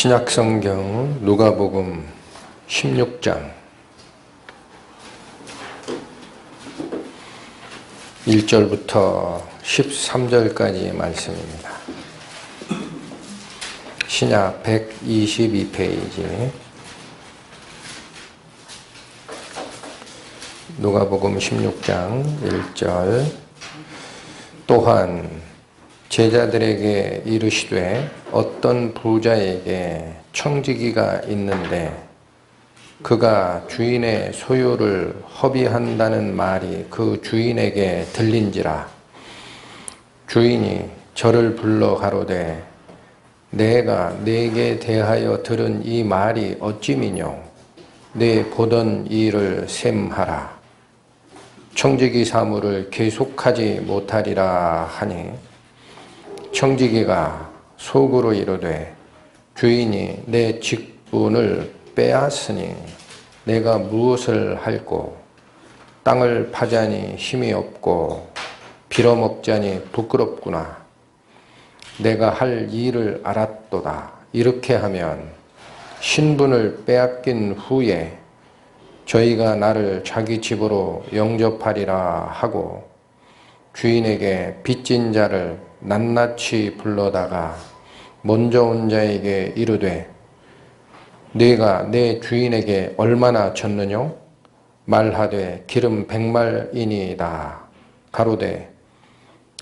신약성경 누가복음 16장 1절부터 13절까지의 말씀입니다. 신약 122페이지 누가복음 16장 1절. 또한 제자들에게 이르시되 어떤 부자에게 청지기가 있는데 그가 주인의 소유를 허비한다는 말이 그 주인에게 들린지라. 주인이 저를 불러 가로되 내가 네게 대하여 들은 이 말이 어찌미뇨. 네 보던 일을 셈하라. 청지기 사무를 계속하지 못하리라 하니 청지기가 속으로 이르되 주인이 내 직분을 빼앗으니 내가 무엇을 할꼬. 땅을 파자니 힘이 없고 빌어먹자니 부끄럽구나. 내가 할 일을 알았도다. 이렇게 하면 신분을 빼앗긴 후에 저희가 나를 자기 집으로 영접하리라 하고 주인에게 빚진 자를 낱낱이 불러다가 먼저 온 자에게 이르되 네가 내 주인에게 얼마나 졌느뇨? 말하되 기름 100말이니이다. 가로되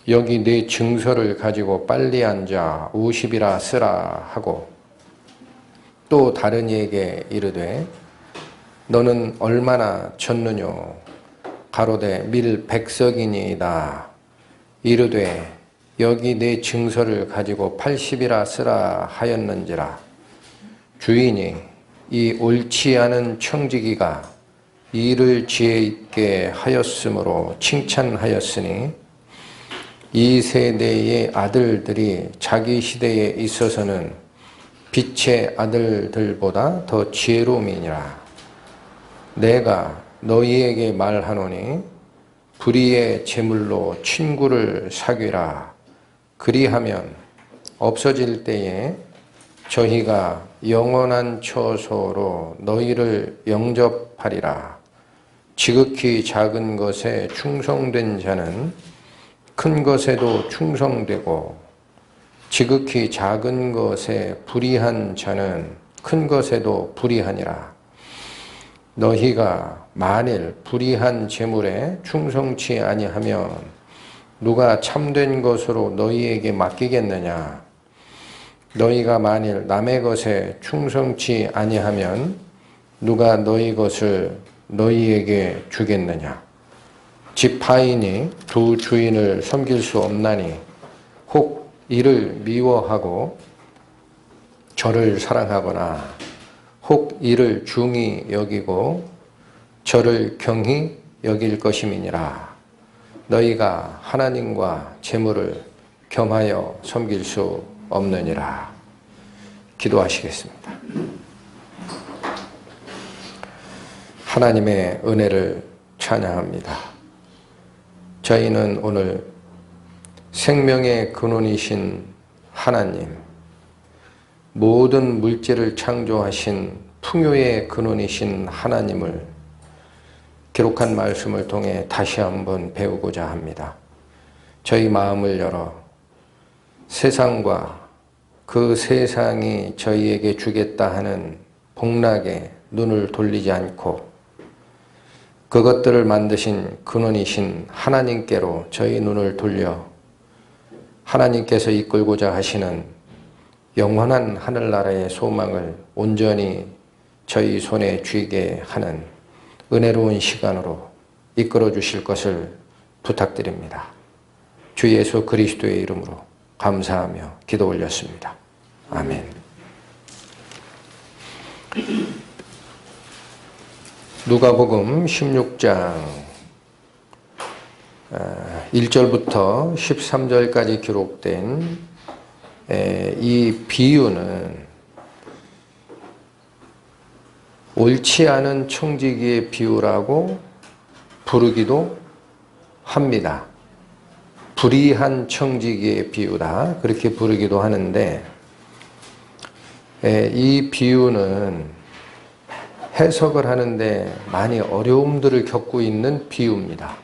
여기 네 증서를 가지고 빨리 앉아 50이라 쓰라 하고 또 다른 이에게 이르되 너는 얼마나 졌느뇨? 가로되 밀 100석이니이다. 이르되 여기 내 증서를 가지고 80이라 쓰라 하였는지라. 주인이 이 옳지 않은 청지기가 일을 지혜 있게 하였으므로 칭찬하였으니 이 세대의 아들들이 자기 시대에 있어서는 빛의 아들들보다 더 지혜로움이니라. 내가 너희에게 말하노니 불의의 제물로 친구를 사귀라. 그리하면 없어질 때에 저희가 영원한 처소로 너희를 영접하리라. 지극히 작은 것에 충성된 자는 큰 것에도 충성되고 지극히 작은 것에 불의한 자는 큰 것에도 불의하니라. 너희가 만일 불의한 제물에 충성치 아니하면 누가 참된 것으로 너희에게 맡기겠느냐? 너희가 만일 남의 것에 충성치 아니하면 누가 너희 것을 너희에게 주겠느냐? 지파인이 두 주인을 섬길 수 없나니 혹 이를 미워하고 저를 사랑하거나 혹 이를 중히 여기고 저를 경히 여길 것임이니라. 너희가 하나님과 재물을 겸하여 섬길 수 없느니라. 기도하시겠습니다. 하나님의 은혜를 찬양합니다. 저희는 오늘 생명의 근원이신 하나님, 모든 물질을 창조하신 풍요의 근원이신 하나님을 기록한 말씀을 통해 다시 한번 배우고자 합니다. 저희 마음을 열어 세상과 그 세상이 저희에게 주겠다 하는 복락에 눈을 돌리지 않고 그것들을 만드신 근원이신 하나님께로 저희 눈을 돌려 하나님께서 이끌고자 하시는 영원한 하늘나라의 소망을 온전히 저희 손에 쥐게 하는 은혜로운 시간으로 이끌어 주실 것을 부탁드립니다. 주 예수 그리스도의 이름으로 감사하며 기도 올렸습니다. 아멘. 누가복음 16장 1절부터 13절까지 기록된 이 비유는 옳지 않은 청지기의 비유라고 부르기도 합니다. 불의한 청지기의 비유다 그렇게 부르기도 하는데 이 비유는 해석을 하는데 많이 어려움들을 겪고 있는 비유입니다.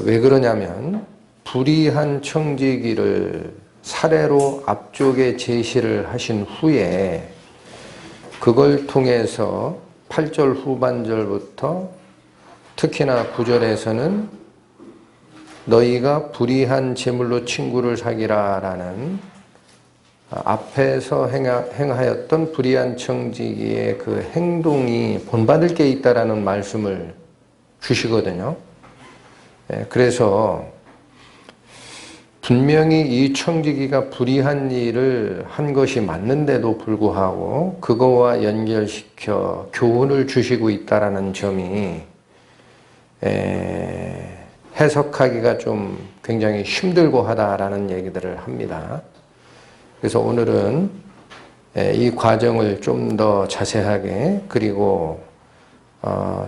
왜 그러냐면 불의한 청지기를 사례로 앞쪽에 제시를 하신 후에 그걸 통해서 8절 후반절부터 특히나 9절에서는 너희가 불의한 제물로 친구를 사귀라 라는 앞에서 행하였던 불의한 청지기의 그 행동이 본받을 게 있다라는 말씀을 주시거든요. 그래서 분명히 이 청지기가 불의한 일을 한 것이 맞는데도 불구하고 그거와 연결시켜 교훈을 주시고 있다라는 점이 해석하기가 좀 굉장히 힘들고 하다라는 얘기들을 합니다. 그래서 오늘은 이 과정을 좀 더 자세하게 그리고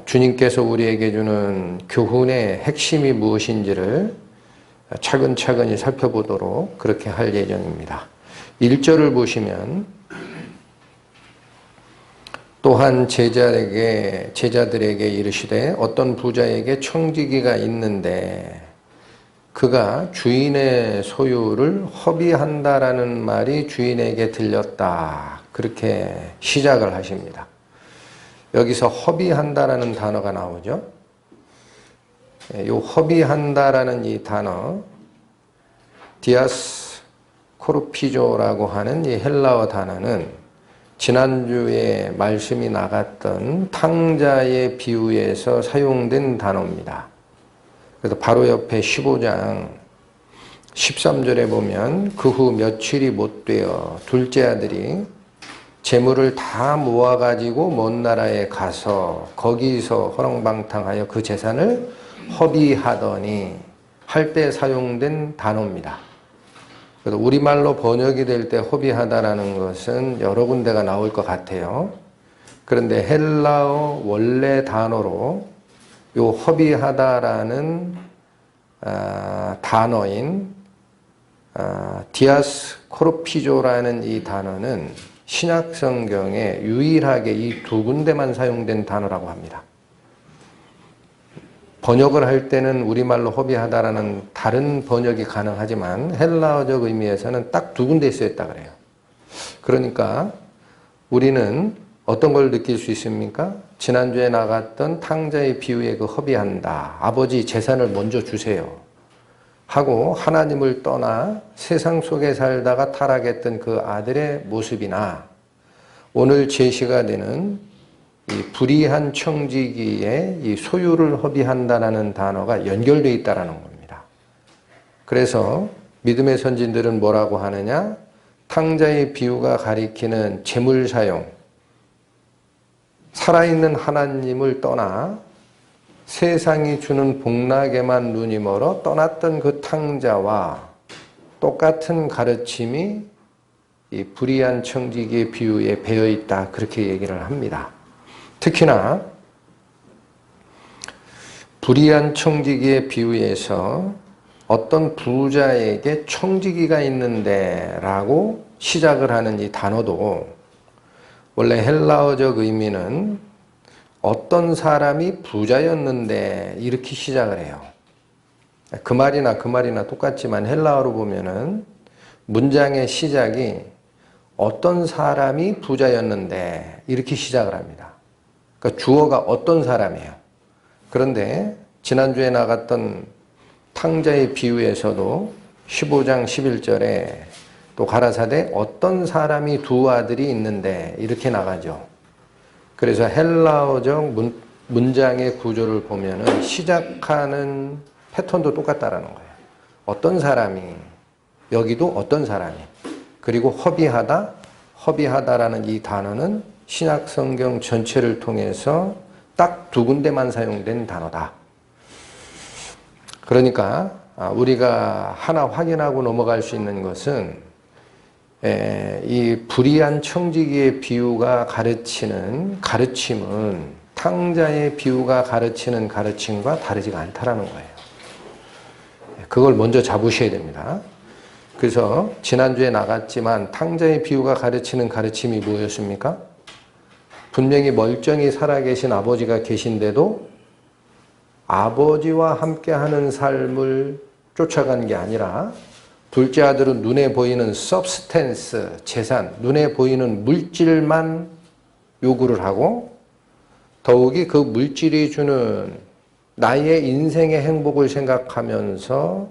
주님께서 우리에게 주는 교훈의 핵심이 무엇인지를 차근차근히 살펴보도록 그렇게 할 예정입니다. 1절을 보시면 또한 제자들에게 이르시되 어떤 부자에게 청지기가 있는데 그가 주인의 소유를 허비한다라는 말이 주인에게 들렸다. 그렇게 시작을 하십니다. 여기서 허비한다라는 단어가 나오죠. 이 허비한다라는 이 단어, 디아스 코르피조라고 하는 이 헬라어 단어는 지난주에 말씀이 나갔던 탕자의 비유에서 사용된 단어입니다. 그래서 바로 옆에 15장 13절에 보면 그 후 며칠이 못 되어 둘째 아들이 재물을 다 모아가지고 먼 나라에 가서 거기서 허랑방탕하여 그 재산을 허비하더니 할 때 사용된 단어입니다. 그래서 우리말로 번역이 될 때 허비하다라는 것은 여러 군데가 나올 것 같아요. 그런데 헬라어 원래 단어로 요 허비하다라는 단어인 디아스 코르피조라는 이 단어는 신약 성경에 유일하게 이 두 군데만 사용된 단어라고 합니다. 번역을 할 때는 우리말로 허비하다라는 다른 번역이 가능하지만 헬라어적 의미에서는 딱 두 군데 쓰였다 그래요. 그러니까 우리는 어떤 걸 느낄 수 있습니까? 지난주에 나갔던 탕자의 비유에 그 허비한다. 아버지 재산을 먼저 주세요. 하고 하나님을 떠나 세상 속에 살다가 타락했던 그 아들의 모습이나 오늘 제시가 되는 이 불의한 청지기의 이 소유를 허비한다라는 단어가 연결되어 있다라는 겁니다. 그래서 믿음의 선진들은 뭐라고 하느냐? 탕자의 비유가 가리키는 재물 사용, 살아있는 하나님을 떠나 세상이 주는 복락에만 눈이 멀어 떠났던 그 탕자와 똑같은 가르침이 이 불의한 청지기의 비유에 배어 있다. 그렇게 얘기를 합니다. 특히나 불의한 청지기의 비유에서 어떤 부자에게 청지기가 있는데 라고 시작을 하는 이 단어도 원래 헬라어적 의미는 어떤 사람이 부자였는데 이렇게 시작을 해요. 그 말이나 똑같지만 헬라어로 보면은 문장의 시작이 어떤 사람이 부자였는데 이렇게 시작을 합니다. 그러니까 주어가 어떤 사람이에요. 그런데 지난주에 나갔던 탕자의 비유에서도 15장 11절에 또 가라사대 어떤 사람이 두 아들이 있는데 이렇게 나가죠. 그래서 헬라어적 문장의 구조를 보면은 시작하는 패턴도 똑같다라는 거예요. 어떤 사람이, 여기도 어떤 사람이, 그리고 허비하다라는 이 단어는 신약 성경 전체를 통해서 딱 두 군데만 사용된 단어다. 그러니까 우리가 하나 확인하고 넘어갈 수 있는 것은 이 불의한 청지기의 비유가 가르치는 가르침은 탕자의 비유가 가르치는 가르침과 다르지가 않다라는 거예요. 그걸 먼저 잡으셔야 됩니다. 그래서 지난주에 나갔지만 탕자의 비유가 가르치는 가르침이 뭐였습니까? 분명히 멀쩡히 살아계신 아버지가 계신데도 아버지와 함께하는 삶을 쫓아간 게 아니라 둘째 아들은 눈에 보이는 서브스텐스, 재산, 눈에 보이는 물질만 요구를 하고 더욱이 그 물질이 주는 나의 인생의 행복을 생각하면서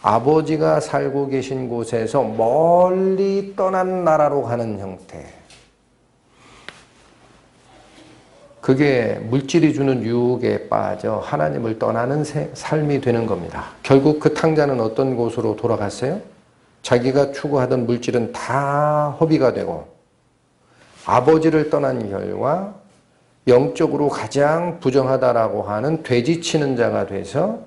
아버지가 살고 계신 곳에서 멀리 떠난 나라로 가는 형태. 그게 물질이 주는 유혹에 빠져 하나님을 떠나는 삶이 되는 겁니다. 결국 그 탕자는 어떤 곳으로 돌아갔어요? 자기가 추구하던 물질은 다 허비가 되고 아버지를 떠난 결과 영적으로 가장 부정하다라고 하는 돼지치는 자가 돼서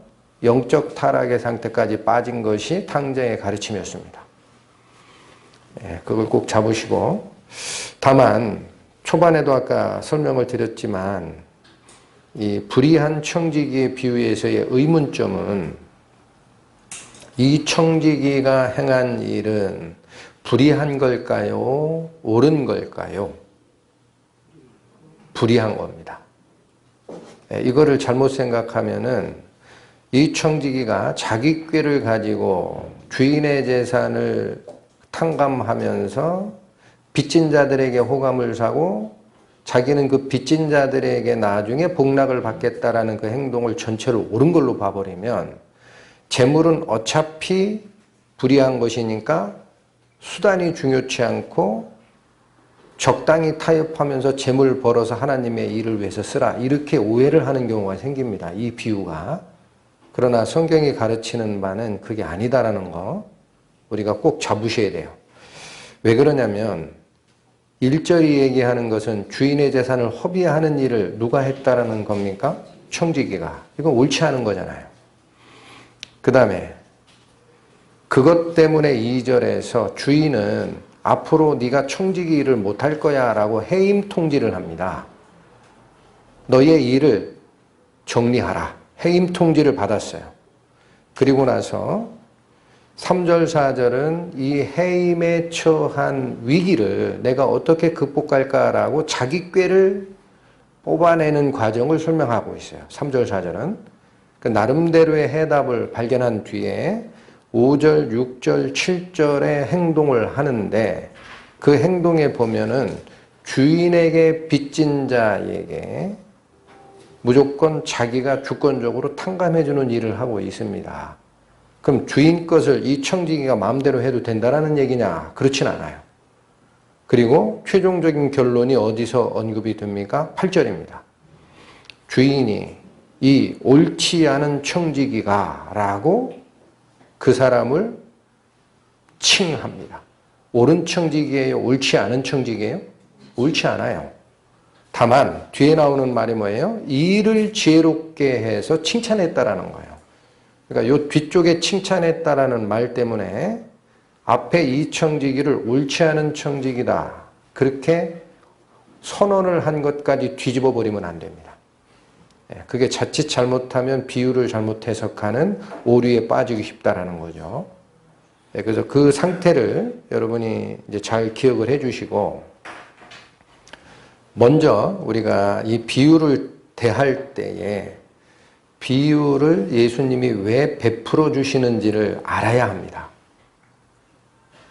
영적 타락의 상태까지 빠진 것이 탕자의 가르침이었습니다. 그걸 꼭 잡으시고, 다만 초반에도 아까 설명을 드렸지만 이 불의한 청지기의 비유에서의 의문점은 이 청지기가 행한 일은 불의한 걸까요? 옳은 걸까요? 불의한 겁니다. 이거를 잘못 생각하면은 이 청지기가 자기 꾀를 가지고 주인의 재산을 탕감하면서 빚진 자들에게 호감을 사고 자기는 그 빚진 자들에게 나중에 복락을 받겠다라는 그 행동을 전체를 옳은 걸로 봐버리면 재물은 어차피 불의한 것이니까 수단이 중요치 않고 적당히 타협하면서 재물 벌어서 하나님의 일을 위해서 쓰라. 이렇게 오해를 하는 경우가 생깁니다. 이 비유가. 그러나 성경이 가르치는 바는 그게 아니다라는 거 우리가 꼭 잡으셔야 돼요. 왜 그러냐면 1절이 얘기하는 것은 주인의 재산을 허비하는 일을 누가 했다라는 겁니까? 청지기가. 이건 옳지 않은 거잖아요. 그 다음에 그것 때문에 2절에서 주인은 앞으로 네가 청지기 일을 못할 거야 라고 해임 통지를 합니다. 너의 일을 정리하라. 해임 통지를 받았어요. 그리고 나서 3절, 4절은 이 해임에 처한 위기를 내가 어떻게 극복할까라고 자기 꾀를 뽑아내는 과정을 설명하고 있어요. 3절, 4절은. 그 나름대로의 해답을 발견한 뒤에 5절, 6절, 7절의 행동을 하는데 그 행동에 보면은 주인에게 빚진 자에게 무조건 자기가 주권적으로 탕감해주는 일을 하고 있습니다. 그럼 주인 것을 이 청지기가 마음대로 해도 된다는 얘기냐? 그렇진 않아요. 그리고 최종적인 결론이 어디서 언급이 됩니까? 8절입니다. 주인이 이 옳지 않은 청지기가 라고 그 사람을 칭합니다. 옳은 청지기예요? 옳지 않은 청지기예요? 옳지 않아요. 다만 뒤에 나오는 말이 뭐예요? 일을 지혜롭게 해서 칭찬했다라는 거예요. 그러니까 이 뒤쪽에 칭찬했다라는 말 때문에 앞에 이 청지기를 옳지 않은 청지기다. 그렇게 선언을 한 것까지 뒤집어 버리면 안 됩니다. 그게 자칫 잘못하면 비유를 잘못 해석하는 오류에 빠지기 쉽다라는 거죠. 그래서 그 상태를 여러분이 이제 잘 기억을 해 주시고 먼저 우리가 이 비유를 대할 때에 비유를 예수님이 왜 베풀어 주시는지를 알아야 합니다.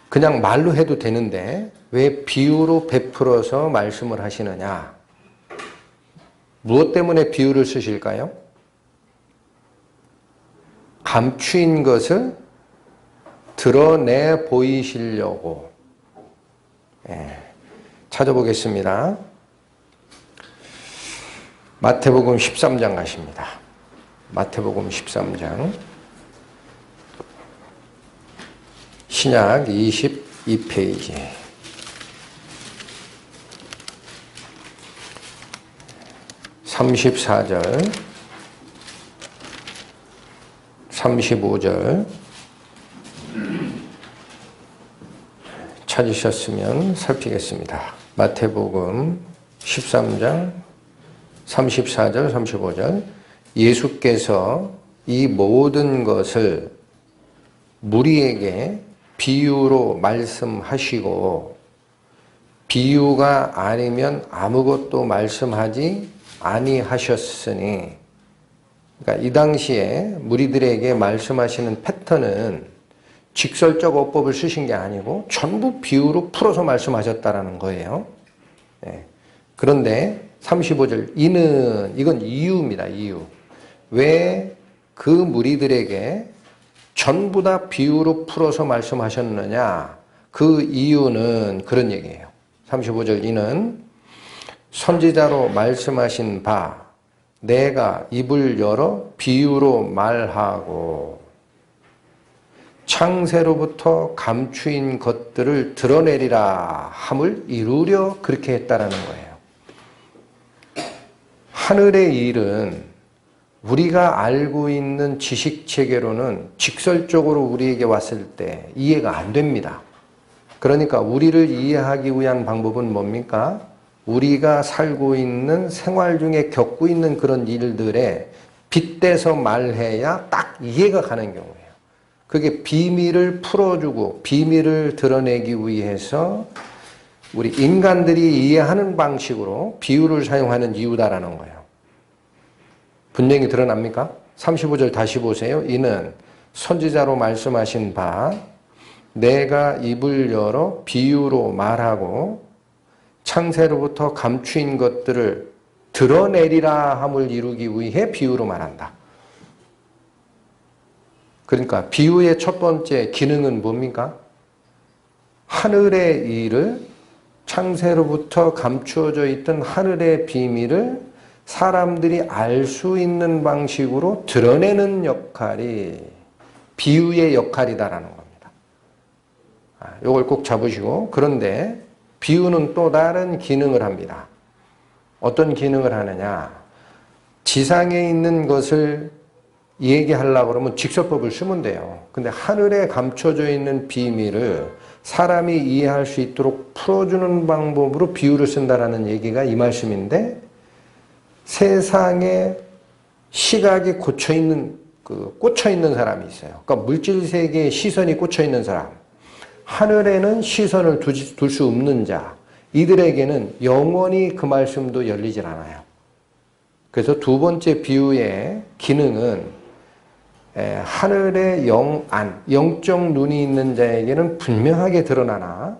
그냥 말로 해도 되는데 왜 비유로 베풀어서 말씀을 하시느냐? 무엇 때문에 비유를 쓰실까요? 감추인 것을 드러내 보이시려고. 찾아보겠습니다. 마태복음 13장 가십니다. 마태복음 13장 신약 22페이지 34절 35절 찾으셨으면 살피겠습니다. 마태복음 13장 34절 35절 예수께서 이 모든 것을 무리에게 비유로 말씀하시고 비유가 아니면 아무것도 말씀하지 아니하셨으니, 그러니까 이 당시에 무리들에게 말씀하시는 패턴은 직설적 어법을 쓰신 게 아니고 전부 비유로 풀어서 말씀하셨다라는 거예요. 네. 그런데 35절 이건 이유입니다. 이유. 왜 그 무리들에게 전부 다 비유로 풀어서 말씀하셨느냐? 그 이유는 그런 얘기예요. 35절 이는 선지자로 말씀하신 바 내가 입을 열어 비유로 말하고 창세로부터 감추인 것들을 드러내리라 함을 이루려 그렇게 했다라는 거예요. 하늘의 일은 우리가 알고 있는 지식체계로는 직설적으로 우리에게 왔을 때 이해가 안 됩니다. 그러니까 우리를 이해하기 위한 방법은 뭡니까? 우리가 살고 있는 생활 중에 겪고 있는 그런 일들에 빗대서 말해야 딱 이해가 가는 경우예요. 그게 비밀을 풀어주고 비밀을 드러내기 위해서 우리 인간들이 이해하는 방식으로 비유를 사용하는 이유다라는 거예요. 분명히 드러납니까? 35절 다시 보세요. 이는 선지자로 말씀하신 바 내가 입을 열어 비유로 말하고 창세로부터 감추인 것들을 드러내리라 함을 이루기 위해 비유로 말한다. 그러니까 비유의 첫 번째 기능은 뭡니까? 하늘의 일을, 창세로부터 감추어져 있던 하늘의 비밀을 사람들이 알 수 있는 방식으로 드러내는 역할이 비유의 역할이다라는 겁니다. 이걸 꼭 잡으시고, 그런데 비유는 또 다른 기능을 합니다. 어떤 기능을 하느냐? 지상에 있는 것을 얘기하려고 그러면 직설법을 쓰면 돼요. 근데 하늘에 감춰져 있는 비밀을 사람이 이해할 수 있도록 풀어주는 방법으로 비유를 쓴다라는 얘기가 이 말씀인데, 세상에 시각이 꽂혀 있는 사람이 있어요. 그러니까 물질 세계에 시선이 꽂혀 있는 사람, 하늘에는 시선을 둘 수 없는 자, 이들에게는 영원히 그 말씀도 열리질 않아요. 그래서 두 번째 비유의 기능은 하늘의 영적 눈이 있는 자에게는 분명하게 드러나나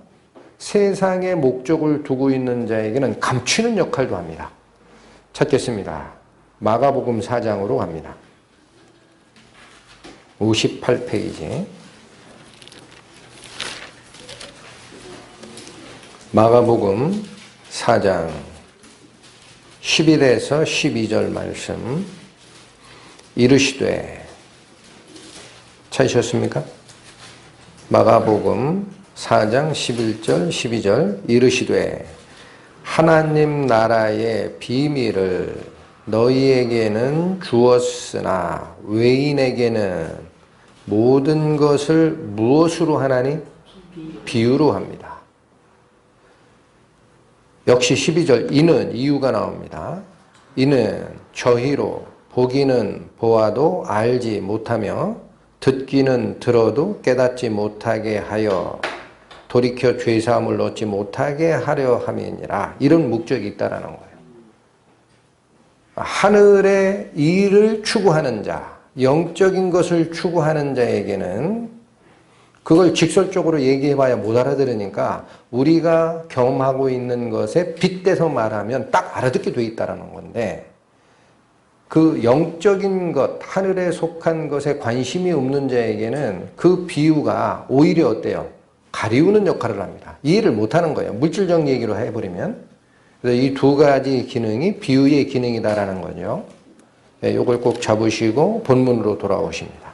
세상에 목적을 두고 있는 자에게는 감추는 역할도 합니다. 찾겠습니다. 마가복음 4장으로 갑니다. 58페이지. 마가복음 4장 11에서 12절 말씀. 이르시되, 찾으셨습니까? 마가복음 4장 11절 12절. 이르시되 하나님 나라의 비밀을 너희에게는 주었으나 외인에게는 모든 것을 무엇으로 하나니? 비유로 합니다. 역시 12절 이는 이유가 나옵니다. 이는 저희로 보기는 보아도 알지 못하며 듣기는 들어도 깨닫지 못하게 하여 돌이켜 죄사함을 얻지 못하게 하려 함이니라. 이런 목적이 있다라는 거예요. 하늘의 일을 추구하는 자, 영적인 것을 추구하는 자에게는 그걸 직설적으로 얘기해봐야 못 알아들으니까 우리가 경험하고 있는 것에 빗대서 말하면 딱 알아듣게 돼 있다라는 건데, 그 영적인 것, 하늘에 속한 것에 관심이 없는 자에게는 그 비유가 오히려 어때요? 가리우는 역할을 합니다. 이해를 못하는 거예요. 물질적 얘기로 해버리면. 그래서 이 두 가지 기능이 비유의 기능이다라는 거죠. 네, 이걸 꼭 잡으시고 본문으로 돌아오십니다.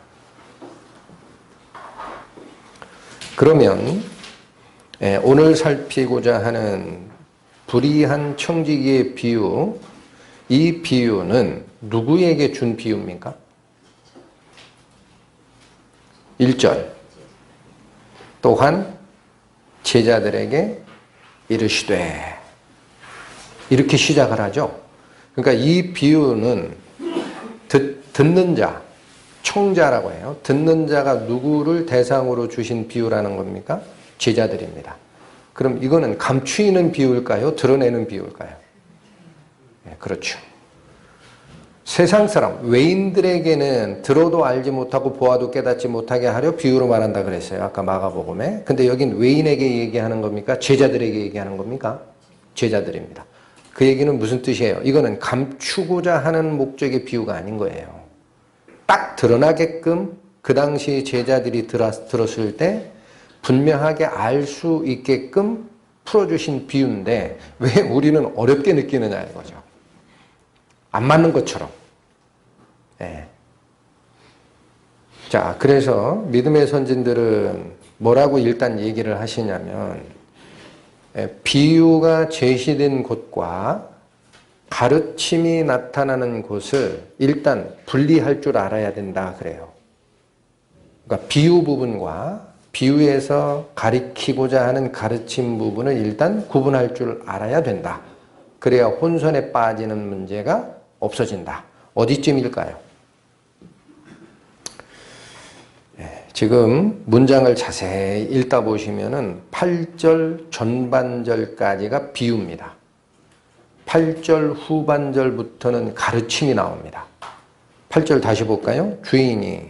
그러면 오늘 살피고자 하는 불의한 청지기의 비유, 이 비유는 누구에게 준 비유입니까? 1절 또한 제자들에게 이르시되, 이렇게 시작을 하죠. 그러니까 이 비유는 듣는 자, 청자라고 해요. 듣는 자가 누구를 대상으로 주신 비유라는 겁니까? 제자들입니다. 그럼 이거는 감추이는 비유일까요? 드러내는 비유일까요? 네, 그렇죠. 세상 사람, 외인들에게는 들어도 알지 못하고 보아도 깨닫지 못하게 하려 비유로 말한다 그랬어요. 아까 마가복음에. 근데 여긴 외인에게 얘기하는 겁니까? 제자들에게 얘기하는 겁니까? 제자들입니다. 그 얘기는 무슨 뜻이에요? 이거는 감추고자 하는 목적의 비유가 아닌 거예요. 딱 드러나게끔 그 당시 제자들이 들었을 때 분명하게 알 수 있게끔 풀어주신 비유인데 왜 우리는 어렵게 느끼느냐 이거죠. 안 맞는 것처럼. 네. 자, 그래서 믿음의 선진들은 뭐라고 일단 얘기를 하시냐면 비유가 제시된 곳과 가르침이 나타나는 곳을 일단 분리할 줄 알아야 된다 그래요. 그러니까 비유 부분과 비유에서 가리키고자 하는 가르침 부분을 일단 구분할 줄 알아야 된다. 그래야 혼선에 빠지는 문제가 없어진다. 어디쯤일까요? 지금 문장을 자세히 읽다 보시면은 8절 전반절까지가 비유입니다. 8절 후반절부터는 가르침이 나옵니다. 8절 다시 볼까요? 주인이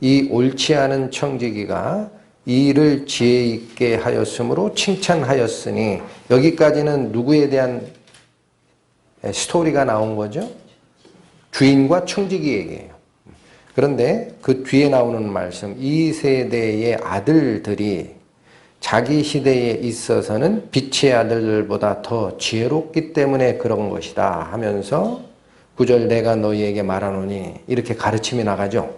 이 옳지 않은 청지기가 이 일을 지혜 있게 하였으므로 칭찬하였으니 여기까지는 누구에 대한 스토리가 나온 거죠? 주인과 청지기 얘기예요. 그런데 그 뒤에 나오는 말씀, 이 세대의 아들들이 자기 시대에 있어서는 빛의 아들들보다 더 지혜롭기 때문에 그런 것이다 하면서 9절 내가 너희에게 말하노니 이렇게 가르침이 나가죠.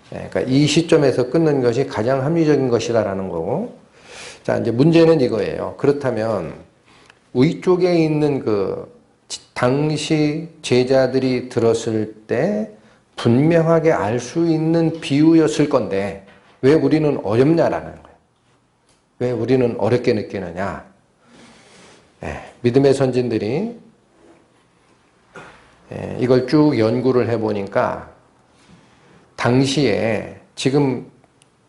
그러니까 이 시점에서 끊는 것이 가장 합리적인 것이다라는 거고. 자, 이제 문제는 이거예요. 그렇다면 위쪽에 있는 그 당시 제자들이 들었을 때 분명하게 알 수 있는 비유였을 건데 왜 우리는 어렵냐라는 거예요. 왜 우리는 어렵게 느끼느냐. 믿음의 선진들이 이걸 쭉 연구를 해보니까 당시에 지금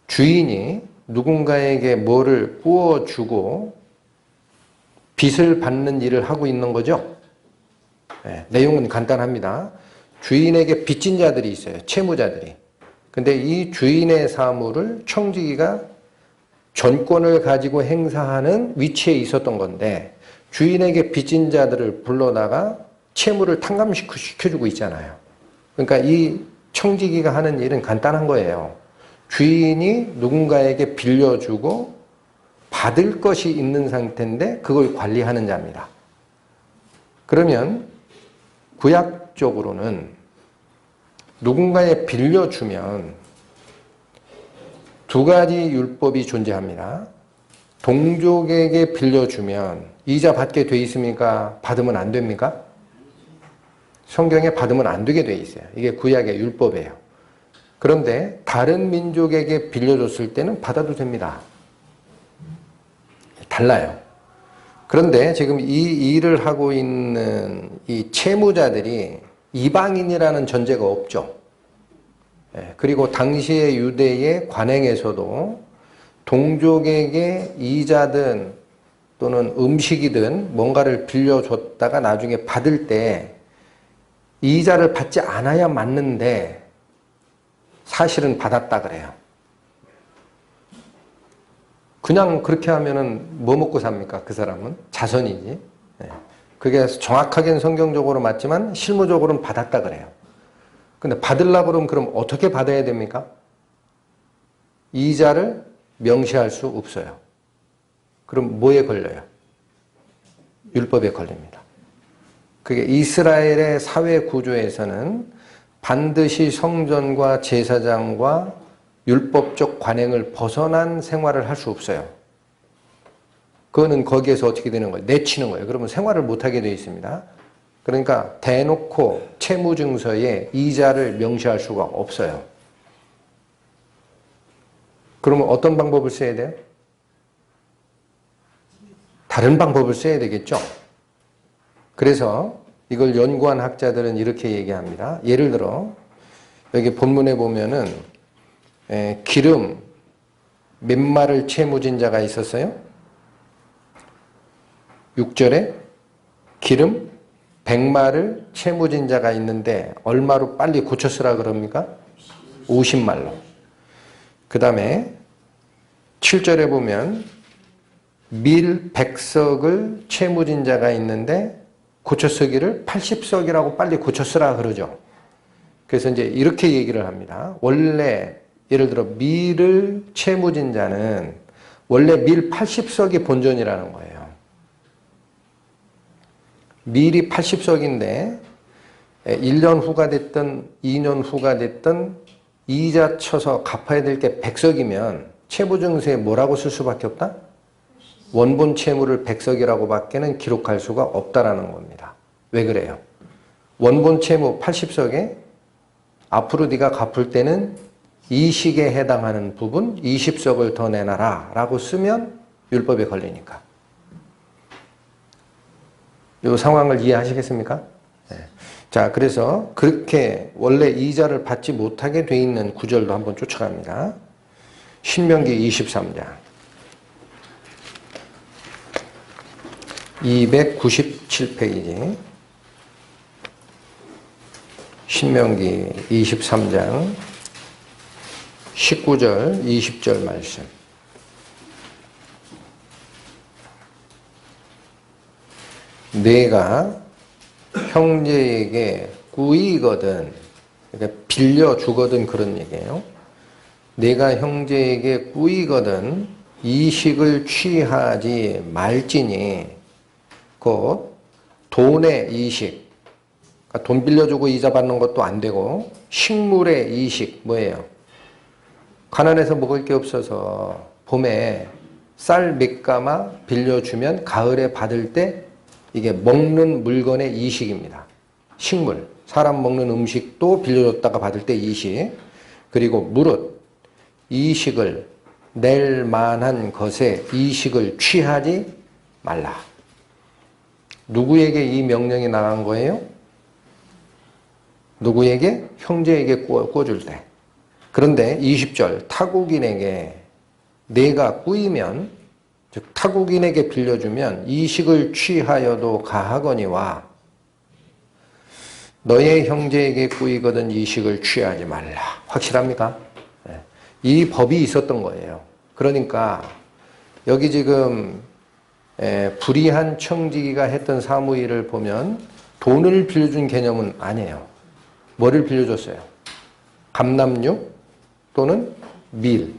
주인이 누군가에게 뭐를 구워주고 빚을 받는 일을 하고 있는 거죠. 내용은 간단합니다. 주인에게 빚진 자들이 있어요. 채무자들이. 근데 이 주인의 사물을 청지기가 전권을 가지고 행사하는 위치에 있었던 건데 주인에게 빚진 자들을 불러다가 채무를 탕감시켜주고 있잖아요. 그러니까 이 청지기가 하는 일은 간단한 거예요. 주인이 누군가에게 빌려주고 받을 것이 있는 상태인데 그걸 관리하는 자입니다. 그러면 구약적으로는 누군가에 빌려주면 두 가지 율법이 존재합니다. 동족에게 빌려주면 이자 받게 돼 있습니까? 받으면 안 됩니까? 성경에 받으면 안 되게 돼 있어요. 이게 구약의 율법이에요. 그런데 다른 민족에게 빌려줬을 때는 받아도 됩니다. 달라요. 그런데 지금 이 일을 하고 있는 이 채무자들이 이방인이라는 전제가 없죠. 그리고 당시의 유대의 관행에서도 동족에게 이자든 또는 음식이든 뭔가를 빌려줬다가 나중에 받을 때 이자를 받지 않아야 맞는데 사실은 받았다 그래요. 그냥 그렇게 하면은 뭐 먹고 삽니까? 그 사람은 자선이지. 그게 정확하게는 성경적으로 맞지만 실무적으로는 받았다 그래요. 근데 받으려고 그러면 어떻게 받아야 됩니까? 이자를 명시할 수 없어요. 그럼 뭐에 걸려요? 율법에 걸립니다. 그게 이스라엘의 사회 구조에서는 반드시 성전과 제사장과 율법적 관행을 벗어난 생활을 할 수 없어요. 그거는 거기에서 어떻게 되는 거예요? 내치는 거예요. 그러면 생활을 못하게 되어 있습니다. 그러니까 대놓고 채무증서에 이자를 명시할 수가 없어요. 그러면 어떤 방법을 써야 돼요? 다른 방법을 써야 되겠죠. 그래서 이걸 연구한 학자들은 이렇게 얘기합니다. 예를 들어 여기 본문에 보면은 기름 몇 마를 채무진 자가 있었어요? 6절에 기름 100마를 채무진 자가 있는데 얼마로 빨리 고쳤으라 그럽니까? 50말로. 그 다음에 7절에 보면 밀 100석을 채무진 자가 있는데 고쳐쓰기를 80석이라고 빨리 고쳤으라 그러죠. 그래서 이제 이렇게 얘기를 합니다. 원래 예를 들어 밀을 채무진 자는 원래 밀 80석이 본전이라는 거예요. 밀이 80석인데 1년 후가 됐든 2년 후가 됐든 이자 쳐서 갚아야 될 게 100석이면 채무증서에 뭐라고 쓸 수밖에 없다? 원본 채무를 100석이라고 밖에는 기록할 수가 없다라는 겁니다. 왜 그래요? 원본 채무 80석에 앞으로 네가 갚을 때는 이 식에 해당하는 부분 20석을 더 내놔라 라고 쓰면 율법에 걸리니까. 이 상황을 이해하시겠습니까? 네. 자, 그래서 그렇게 원래 이자를 받지 못하게 돼 있는 구절도 한번 쫓아갑니다. 신명기 23장 297페이지 신명기 23장 19절 20절 말씀. 내가 형제에게 꾸이거든, 그러니까 빌려주거든 그런 얘기예요. 내가 형제에게 꾸이거든 이식을 취하지 말지니 곧 돈의 이식, 그러니까 돈 빌려주고 이자 받는 것도 안 되고 식물의 이식 뭐예요? 가난해서 먹을 게 없어서 봄에 쌀 몇 가마 빌려주면 가을에 받을 때 이게 먹는 물건의 이식입니다. 식물, 사람 먹는 음식도 빌려줬다가 받을 때 이식. 그리고 무릇 이식을 낼 만한 것에 이식을 취하지 말라. 누구에게 이 명령이 나간 거예요? 누구에게? 형제에게 꿔줄 때. 그런데 20절 타국인에게 내가 꾸이면, 즉 타국인에게 빌려주면 이식을 취하여도 가하거니와 너의 형제에게 꾸이거든 이식을 취하지 말라. 확실합니까? 네. 이 법이 있었던 거예요. 그러니까 여기 지금 불의한 청지기가 했던 사무일을 보면 돈을 빌려준 개념은 아니에요. 뭐를 빌려줬어요? 감람류 또는 밀.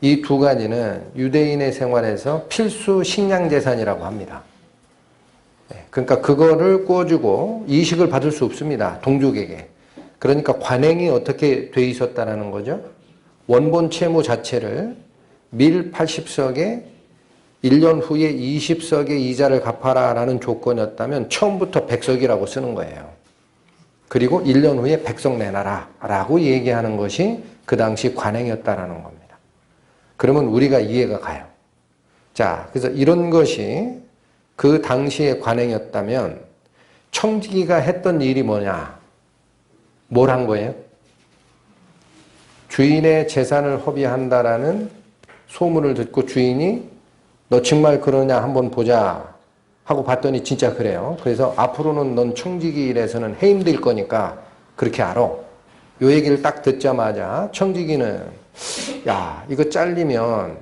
이 두 가지는 유대인의 생활에서 필수 식량재산이라고 합니다. 그러니까 그거를 꿔주고 이식을 받을 수 없습니다. 동족에게. 그러니까 관행이 어떻게 돼 있었다는 거죠? 원본 채무 자체를 밀 80석에 1년 후에 20석의 이자를 갚아라 라는 조건이었다면 처음부터 100석이라고 쓰는 거예요. 그리고 1년 후에 100석 내놔라 라고 얘기하는 것이 그 당시 관행이었다라는 겁니다. 그러면 우리가 이해가 가요. 자, 그래서 이런 것이 그 당시의 관행이었다면 청지기가 했던 일이 뭐냐? 뭘 한 거예요? 주인의 재산을 허비한다라는 소문을 듣고 주인이 너 정말 그러냐 한번 보자 하고 봤더니 진짜 그래요. 그래서 앞으로는 넌 청지기 일에서는 해임될 거니까 그렇게 알아. 요 얘기를 딱 듣자마자 청지기는 야, 이거 잘리면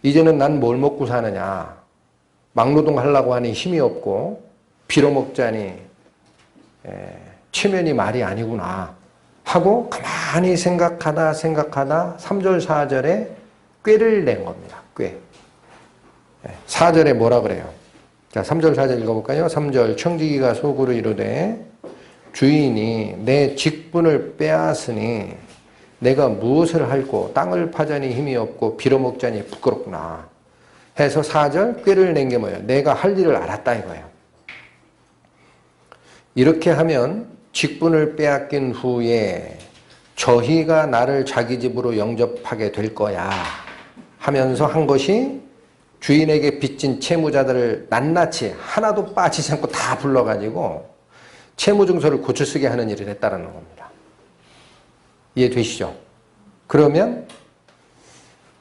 이제는 난 뭘 먹고 사느냐. 막노동 하려고 하니 힘이 없고 빌어먹자니 체면이 말이 아니구나 하고 가만히 생각하다 3절 4절에 꾀를 낸 겁니다. 꾀. 4절에 뭐라 그래요? 자, 3절 4절 읽어볼까요? 3절 청지기가 속으로 이르되 주인이 내 직분을 빼앗으니 내가 무엇을 할꼬 땅을 파자니 힘이 없고 빌어먹자니 부끄럽구나 해서 4절 꾀를 낸 게 뭐예요? 내가 할 일을 알았다 이거예요. 이렇게 하면 직분을 빼앗긴 후에 저희가 나를 자기 집으로 영접하게 될 거야 하면서 한 것이 주인에게 빚진 채무자들을 낱낱이 하나도 빠지지 않고 다 불러가지고 채무증서를 고쳐쓰게 하는 일을 했다는 겁니다. 이해되시죠? 그러면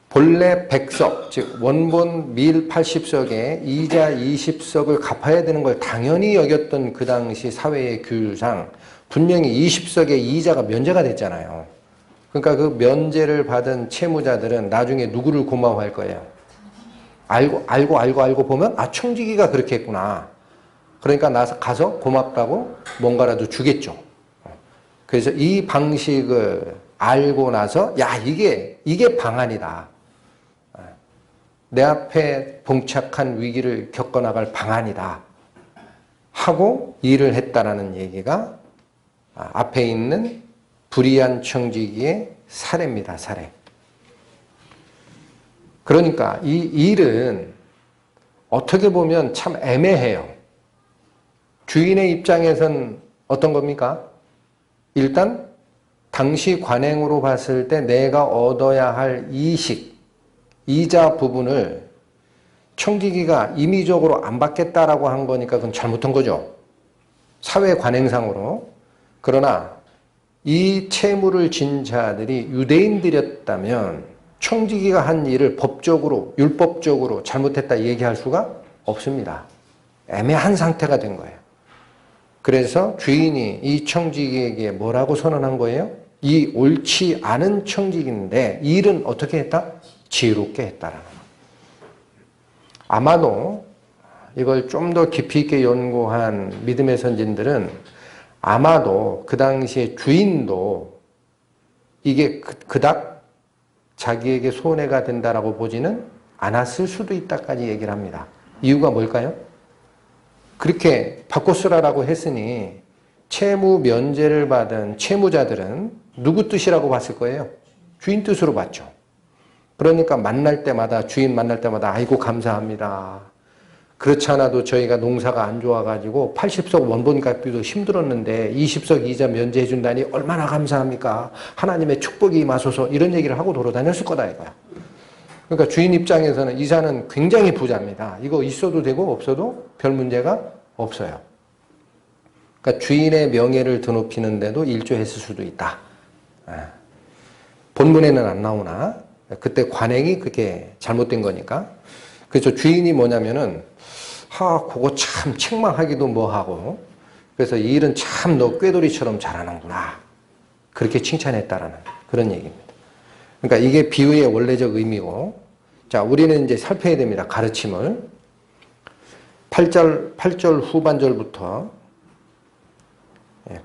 본래 100석, 즉 원본 밀 80석에 이자 20석을 갚아야 되는 걸 당연히 여겼던 그 당시 사회의 규율상 분명히 20석의 이자가 면제가 됐잖아요. 그러니까 그 면제를 받은 채무자들은 나중에 누구를 고마워할 거예요? 알고 보면 아, 청지기가 그렇게 했구나. 그러니까 나 가서 고맙다고 뭔가라도 주겠죠. 그래서 이 방식을 알고 나서 야, 이게 방안이다. 내 앞에 봉착한 위기를 겪어나갈 방안이다 하고 일을 했다라는 얘기가 앞에 있는 불의한 청지기의 사례입니다. 사례. 그러니까 이 일은 어떻게 보면 참 애매해요. 주인의 입장에선 어떤 겁니까? 일단 당시 관행으로 봤을 때 내가 얻어야 할 이식, 이자 부분을 청지기가 임의적으로 안 받겠다라고 한 거니까 그건 잘못한 거죠. 사회 관행상으로. 그러나 이 채무를 진 자들이 유대인들이었다면 청지기가 한 일을 법적으로, 율법적으로 잘못했다 얘기할 수가 없습니다. 애매한 상태가 된 거예요. 그래서 주인이 이 청지기에게 뭐라고 선언한 거예요? 이 옳지 않은 청지기인데 일은 어떻게 했다? 지혜롭게 했다라는 거. 아마도 이걸 좀 더 깊이 있게 연구한 믿음의 선진들은 아마도 그 당시에 주인도 이게 그닥 자기에게 손해가 된다라고 보지는 않았을 수도 있다까지 얘기를 합니다. 이유가 뭘까요? 그렇게 바꿔 쓰라라고 했으니 채무 면제를 받은 채무자들은 누구 뜻이라고 봤을 거예요? 주인 뜻으로 봤죠. 그러니까 만날 때마다 주인 만날 때마다 아이고 감사합니다. 그렇지 않아도 저희가 농사가 안 좋아가지고 80석 원본 갚기도 힘들었는데 20석 이자 면제해 준다니 얼마나 감사합니까? 하나님의 축복이 임하소서 이런 얘기를 하고 돌아다녔을 거다 이거야. 그러니까 주인 입장에서는 이자는 굉장히 부자입니다. 이거 있어도 되고 없어도 별 문제가 없어요. 그러니까 주인의 명예를 드높이는데도 일조했을 수도 있다. 본문에는 안 나오나 그때 관행이 그렇게 잘못된 거니까. 그래서 주인이 뭐냐면은 그거 참 책망하기도 뭐하고 그래서 이 일은 참 너 꾀돌이처럼 잘하는구나. 그렇게 칭찬했다라는 그런 얘기입니다. 그러니까 이게 비유의 원래적 의미고 자, 우리는 이제 살펴야 됩니다. 가르침을. 8절 후반절부터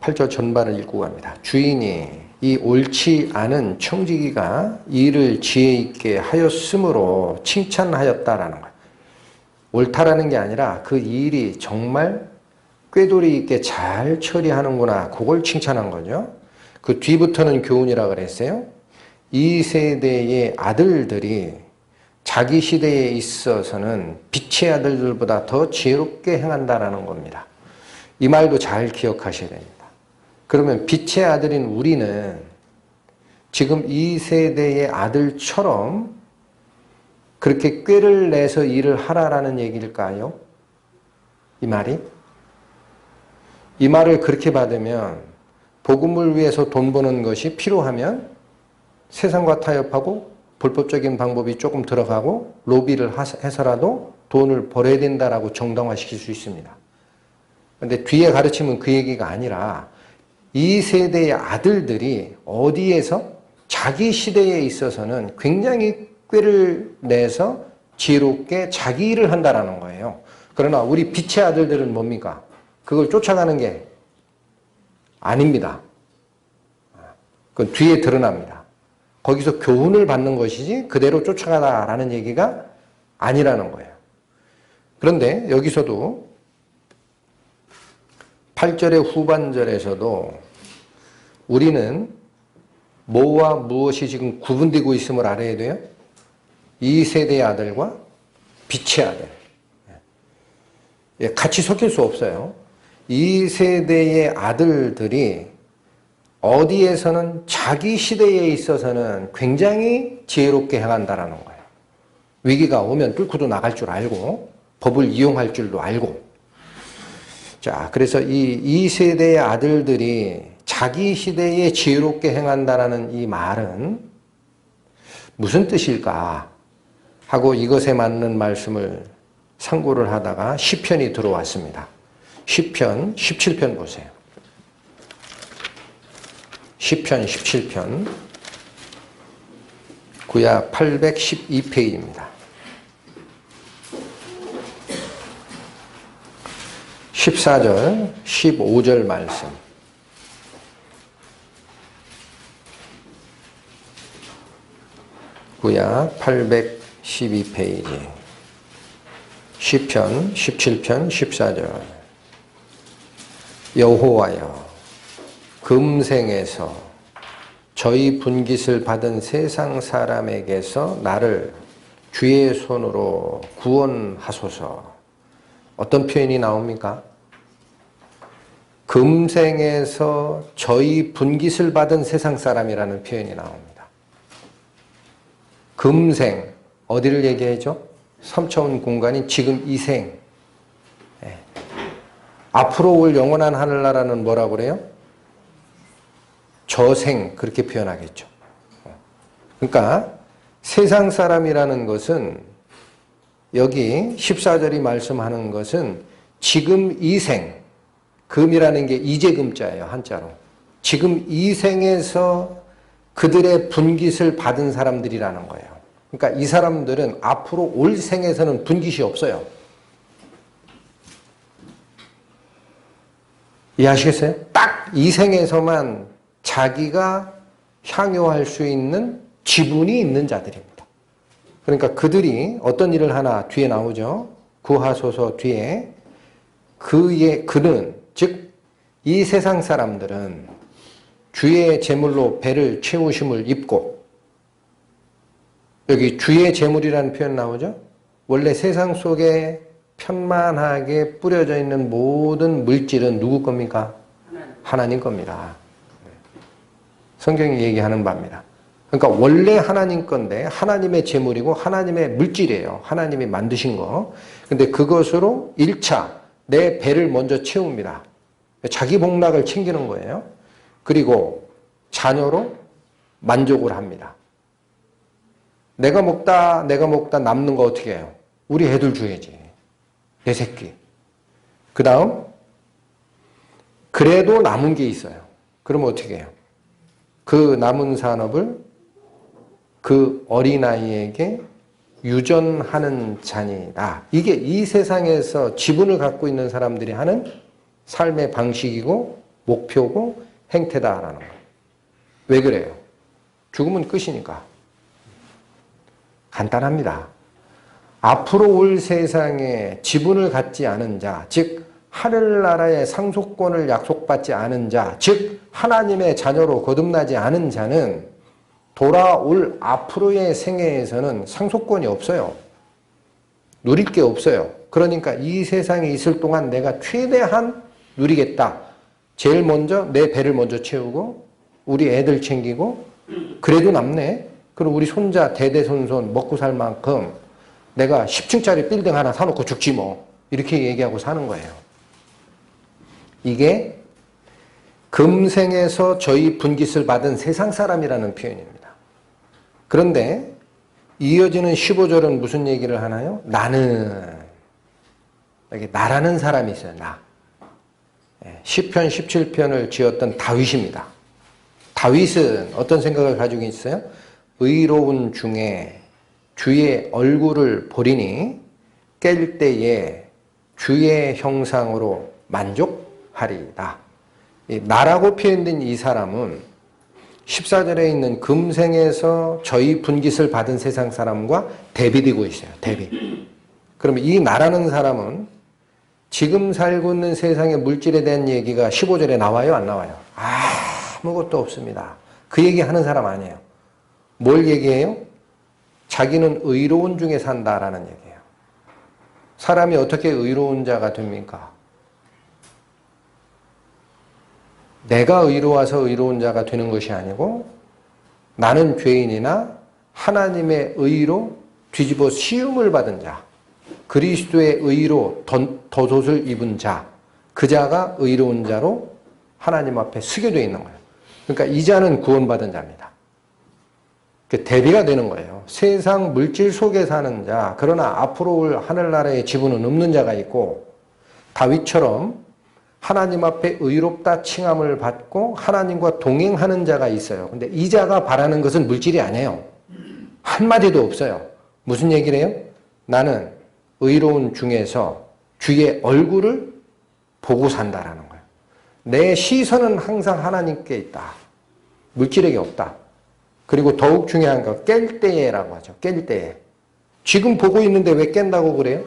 8절 전반을 읽고 갑니다. 주인이 이 옳지 않은 청지기가 일을 지혜 있게 하였으므로 칭찬하였다라는 거예요. 옳다라는 게 아니라 그 일이 정말 꾀돌이 있게 잘 처리하는구나. 그걸 칭찬한 거죠. 그 뒤부터는 교훈이라고 그랬어요. 이 세대의 아들들이 자기 시대에 있어서는 빛의 아들들보다 더 지혜롭게 행한다라는 겁니다. 이 말도 잘 기억하셔야 됩니다. 그러면 빛의 아들인 우리는 지금 이 세대의 아들처럼 그렇게 꾀를 내서 일을 하라라는 얘기일까요? 이 말이? 이 말을 그렇게 받으면 복음을 위해서 돈 버는 것이 필요하면 세상과 타협하고 불법적인 방법이 조금 들어가고 로비를 해서라도 돈을 벌어야 된다라고 정당화시킬 수 있습니다. 그런데 뒤에 가르침은 그 얘기가 아니라 이 세대의 아들들이 어디에서 자기 시대에 있어서는 굉장히 꾀를 내서 지혜롭게 자기 일을 한다라는 거예요. 그러나 우리 빛의 아들들은 뭡니까? 그걸 쫓아가는 게 아닙니다. 그건 뒤에 드러납니다. 거기서 교훈을 받는 것이지 그대로 쫓아가다라는 얘기가 아니라는 거예요. 그런데 여기서도 8절의 후반절에서도 우리는 뭐와 무엇이 지금 구분되고 있음을 알아야 돼요. 이 세대의 아들과 빛의 아들. 같이 섞일 수 없어요. 이 세대의 아들들이 어디에서는 자기 시대에 있어서는 굉장히 지혜롭게 행한다라는 거예요. 위기가 오면 뚫고도 나갈 줄 알고 법을 이용할 줄도 알고 자, 그래서 이 세대의 아들들이 자기 시대에 지혜롭게 행한다라는 이 말은 무슨 뜻일까 하고 이것에 맞는 말씀을 상고를 하다가 시편이 들어왔습니다. 시편 17편 보세요. 시편 17편 구약 812페이지입니다. 14절, 15절 말씀. 구약 812페이지. 시편 17편 14절. 여호와여, 금생에서 저희 분깃을 받은 세상 사람에게서 나를 주의 손으로 구원하소서. 어떤 표현이 나옵니까? 금생에서 저희 분깃을 받은 세상 사람이라는 표현이 나옵니다. 금생, 어디를 얘기해줘? 3차원 공간인 지금 이 생. 앞으로 올 영원한 하늘나라는 뭐라고 그래요? 저생, 그렇게 표현하겠죠. 그러니까 세상 사람이라는 것은 여기 14절이 말씀하는 것은 지금 이 생, 금이라는 게 이재금자예요, 한자로. 지금 이 생에서 그들의 분깃을 받은 사람들이라는 거예요. 그러니까 이 사람들은 앞으로 올 생에서는 분깃이 없어요. 이해하시겠어요? 딱 이 생에서만 자기가 향유할 수 있는 지분이 있는 자들입니다. 그러니까 그들이 어떤 일을 하나 뒤에 나오죠. 구하소서 뒤에 그는 즉 이 세상 사람들은 주의 제물로 배를 채우심을 입고 여기 주의 제물이라는 표현 나오죠. 원래 세상 속에 편만하게 뿌려져 있는 모든 물질은 누구 겁니까? 하나님 겁니다. 성경이 얘기하는 바입니다. 그러니까 원래 하나님 건데 하나님의 제물이고 하나님의 물질이에요. 하나님이 만드신 거. 근데 그것으로 1차 내 배를 먼저 채웁니다. 자기 복락을 챙기는 거예요. 그리고 자녀로 만족을 합니다. 내가 먹다 남는 거 어떻게 해요? 우리 애들 줘야지. 내 새끼. 그 다음 그래도 남은 게 있어요. 그러면 어떻게 해요? 그 남은 산업을 그 어린아이에게 유전하는 자니다. 이게 이 세상에서 지분을 갖고 있는 사람들이 하는 삶의 방식이고 목표고 행태다라는 거예요. 왜 그래요? 죽으면 끝이니까. 간단합니다. 앞으로 올 세상에 지분을 갖지 않은 자, 즉 하늘나라의 상속권을 약속받지 않은 자, 즉 하나님의 자녀로 거듭나지 않은 자는 돌아올 앞으로의 생애에서는 상속권이 없어요. 누릴 게 없어요. 그러니까 이 세상에 있을 동안 내가 최대한 누리겠다. 제일 먼저 내 배를 먼저 채우고 우리 애들 챙기고 그래도 남네. 그럼 우리 손자 대대손손 먹고 살 만큼 내가 10층짜리 빌딩 하나 사놓고 죽지 뭐. 이렇게 얘기하고 사는 거예요. 이게 금생에서 저희 분깃을 받은 세상 사람이라는 표현입니다. 그런데 이어지는 15절은 무슨 얘기를 하나요? 나는 여기 나라는 사람이 있어요. 나. 시편 17편을 지었던 다윗입니다. 다윗은 어떤 생각을 가지고 있어요? 의로운 중에 주의 얼굴을 보리니 깰 때에 주의 형상으로 만족하리이다. 나라고 표현된 이 사람은 14절에 있는 금생에서 저희 분깃을 받은 세상 사람과 대비되고 있어요. 대비. 그러면 이 나라는 사람은 지금 살고 있는 세상의 물질에 대한 얘기가 15절에 나와요? 안 나와요? 아무것도 없습니다. 그 얘기하는 사람 아니에요. 뭘 얘기해요? 자기는 의로운 중에 산다라는 얘기예요. 사람이 어떻게 의로운 자가 됩니까? 내가 의로워서 의로운 자가 되는 것이 아니고 나는 죄인이나 하나님의 의로 뒤집어 씌움을 받은 자, 그리스도의 의로 덧옷을 입은 자, 그 자가 의로운 자로 하나님 앞에 서게 되어 있는 거예요. 그러니까 이 자는 구원받은 자입니다. 대비가 되는 거예요. 세상 물질 속에 사는 자, 그러나 앞으로 올 하늘나라의 지분은 없는 자가 있고, 다윗처럼 하나님 앞에 의롭다 칭함을 받고 하나님과 동행하는 자가 있어요. 근데 이 자가 바라는 것은 물질이 아니에요. 한마디도 없어요. 무슨 얘기를 해요? 나는 의로운 중에서 주의 얼굴을 보고 산다라는 거예요. 내 시선은 항상 하나님께 있다. 물질에게 없다. 그리고 더욱 중요한 거, 깰 때에라고 하죠. 깰 때에. 지금 보고 있는데 왜 깬다고 그래요?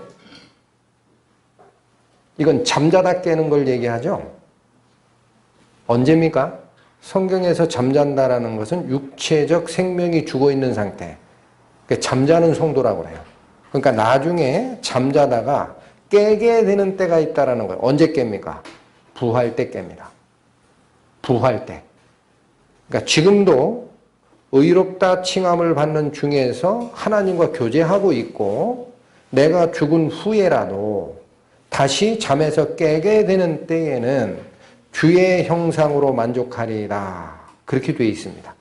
이건 잠자다 깨는 걸 얘기하죠. 언제입니까? 성경에서 잠잔다라는 것은 육체적 생명이 죽어있는 상태. 잠자는 성도라고 그래요. 그러니까 나중에 잠자다가 깨게 되는 때가 있다라는 거예요. 언제 깹니까? 부활 때 깹니다. 부활 때. 그러니까 지금도 의롭다 칭함을 받는 중에서 하나님과 교제하고 있고, 내가 죽은 후에라도 다시 잠에서 깨게 되는 때에는 주의 형상으로 만족하리라. 그렇게 되어 있습니다.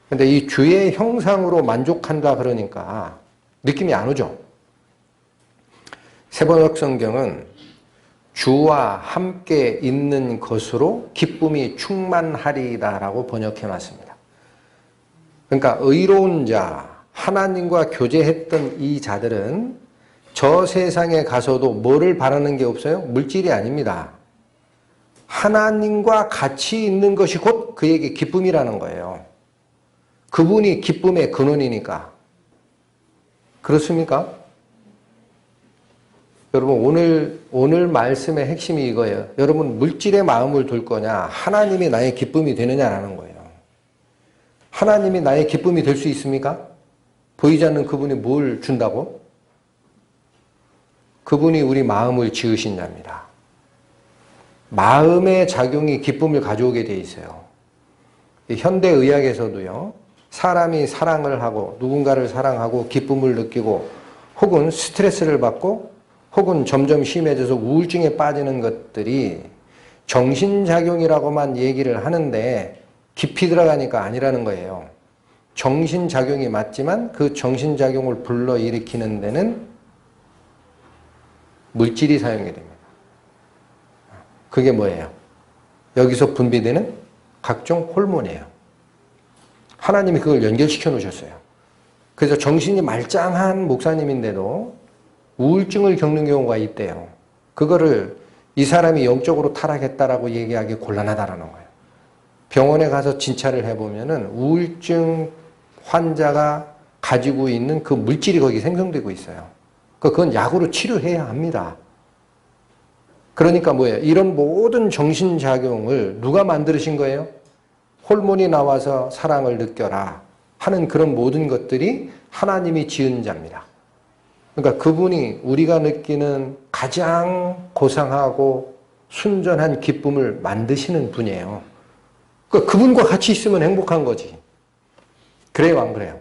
근데 이 주의 형상으로 만족한다 그러니까 느낌이 안 오죠? 세번역 성경은 주와 함께 있는 것으로 기쁨이 충만하리다라고 번역해 놨습니다. 그러니까 의로운 자, 하나님과 교제했던 이 자들은 저 세상에 가서도 뭐를 바라는 게 없어요? 물질이 아닙니다. 하나님과 같이 있는 것이 곧 그에게 기쁨이라는 거예요. 그분이 기쁨의 근원이니까. 그렇습니까? 여러분, 오늘 말씀의 핵심이 이거예요. 여러분, 물질의 마음을 둘 거냐, 하나님이 나의 기쁨이 되느냐라는 거예요. 하나님이 나의 기쁨이 될 수 있습니까? 보이지 않는 그분이 뭘 준다고? 그분이 우리 마음을 지으신 자입니다. 마음의 작용이 기쁨을 가져오게 돼 있어요. 현대의학에서도요, 사람이 사랑을 하고 누군가를 사랑하고 기쁨을 느끼고 혹은 스트레스를 받고 혹은 점점 심해져서 우울증에 빠지는 것들이 정신작용이라고만 얘기를 하는데 깊이 들어가니까 아니라는 거예요. 정신작용이 맞지만 그 정신작용을 불러일으키는 데는 물질이 사용이 됩니다. 그게 뭐예요? 여기서 분비되는 각종 호르몬이에요. 하나님이 그걸 연결시켜 놓으셨어요. 그래서 정신이 말짱한 목사님인데도 우울증을 겪는 경우가 있대요. 그거를 이 사람이 영적으로 타락했다라고 얘기하기 곤란하다라는 거예요. 병원에 가서 진찰을 해보면은 우울증 환자가 가지고 있는 그 물질이 거기 생성되고 있어요. 그건 약으로 치료해야 합니다. 그러니까 뭐예요? 이런 모든 정신작용을 누가 만드신 거예요? 호르몬이 나와서 사랑을 느껴라 하는 그런 모든 것들이 하나님이 지은 자입니다. 그러니까 그분이 우리가 느끼는 가장 고상하고 순전한 기쁨을 만드시는 분이에요. 그러니까 그분과 같이 있으면 행복한 거지. 그래요, 안 그래요?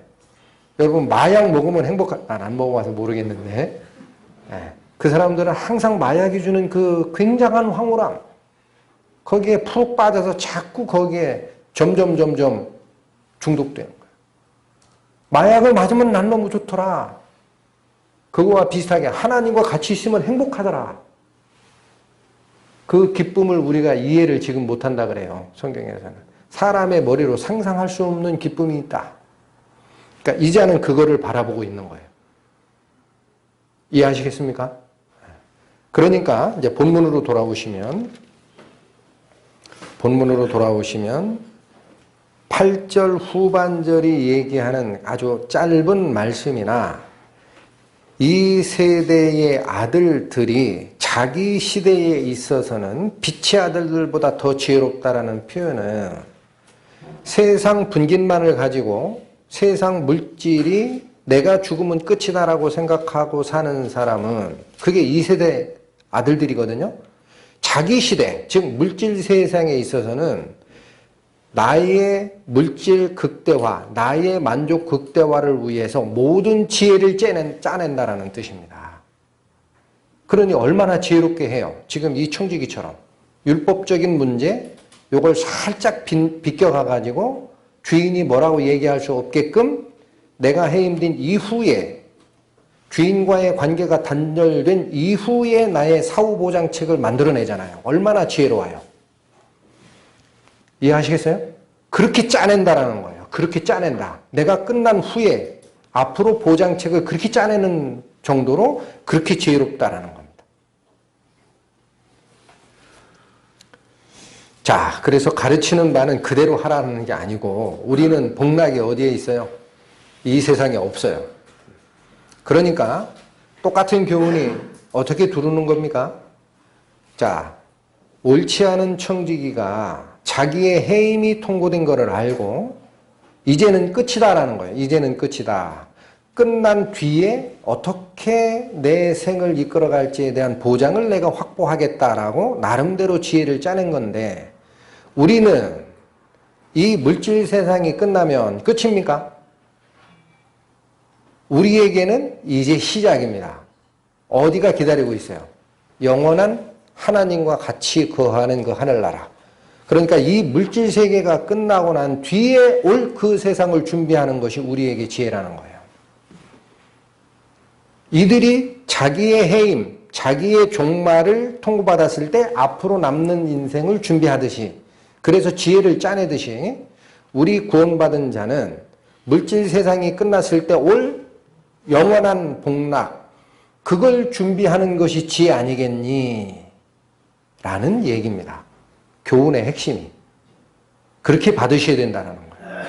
여러분, 마약 먹으면 안 먹어봐서 모르겠는데, 그 사람들은 항상 마약이 주는 그 굉장한 황홀함, 거기에 푹 빠져서 자꾸 거기에 점점 중독되는 거예요. 마약을 맞으면 난 너무 좋더라. 그거와 비슷하게 하나님과 같이 있으면 행복하더라. 그 기쁨을 우리가 이해를 지금 못한다 그래요. 성경에서는. 사람의 머리로 상상할 수 없는 기쁨이 있다. 그러니까 이 자는 그거를 바라보고 있는 거예요. 이해하시겠습니까? 그러니까 이제 본문으로 돌아오시면 8절 후반절이 얘기하는 아주 짧은 말씀이나 이 세대의 아들들이 자기 시대에 있어서는 빛의 아들들보다 더 지혜롭다라는 표현은 세상 분깃만을 가지고 세상 물질이 내가 죽으면 끝이다라고 생각하고 사는 사람은 그게 이 세대 아들들이거든요. 자기 시대, 즉 물질 세상에 있어서는 나의 물질 극대화, 나의 만족 극대화를 위해서 모든 지혜를 짜낸다라는 뜻입니다. 그러니 얼마나 지혜롭게 해요. 지금 이 청지기처럼 율법적인 문제, 요걸 살짝 비껴가가지고 주인이 뭐라고 얘기할 수 없게끔 내가 해임된 이후에 주인과의 관계가 단절된 이후에 나의 사후보장책을 만들어내잖아요. 얼마나 지혜로워요. 이해하시겠어요? 그렇게 짜낸다라는 거예요. 그렇게 짜낸다. 내가 끝난 후에 앞으로 보장책을 그렇게 짜내는 정도로 그렇게 지혜롭다라는 겁니다. 자, 그래서 가르치는 바는 그대로 하라는 게 아니고 우리는 복락이 어디에 있어요? 이 세상에 없어요. 그러니까 똑같은 교훈이 어떻게 두르는 겁니까? 자, 옳지 않은 청지기가 자기의 해임이 통고된 것을 알고 이제는 끝이다라는 거예요. 이제는 끝이다. 끝난 뒤에 어떻게 내 생을 이끌어갈지에 대한 보장을 내가 확보하겠다라고 나름대로 지혜를 짜낸 건데 우리는 이 물질 세상이 끝나면 끝입니까? 우리에게는 이제 시작입니다. 어디가 기다리고 있어요? 영원한 하나님과 같이 거하는 그 하늘나라. 그러니까 이 물질 세계가 끝나고 난 뒤에 올 그 세상을 준비하는 것이 우리에게 지혜라는 거예요. 이들이 자기의 해임, 자기의 종말을 통보받았을 때 앞으로 남는 인생을 준비하듯이 그래서 지혜를 짜내듯이 우리 구원받은 자는 물질 세상이 끝났을 때 올 영원한 복락 그걸 준비하는 것이 지혜 아니겠니? 라는 얘기입니다. 교훈의 핵심이. 그렇게 받으셔야 된다는 거예요.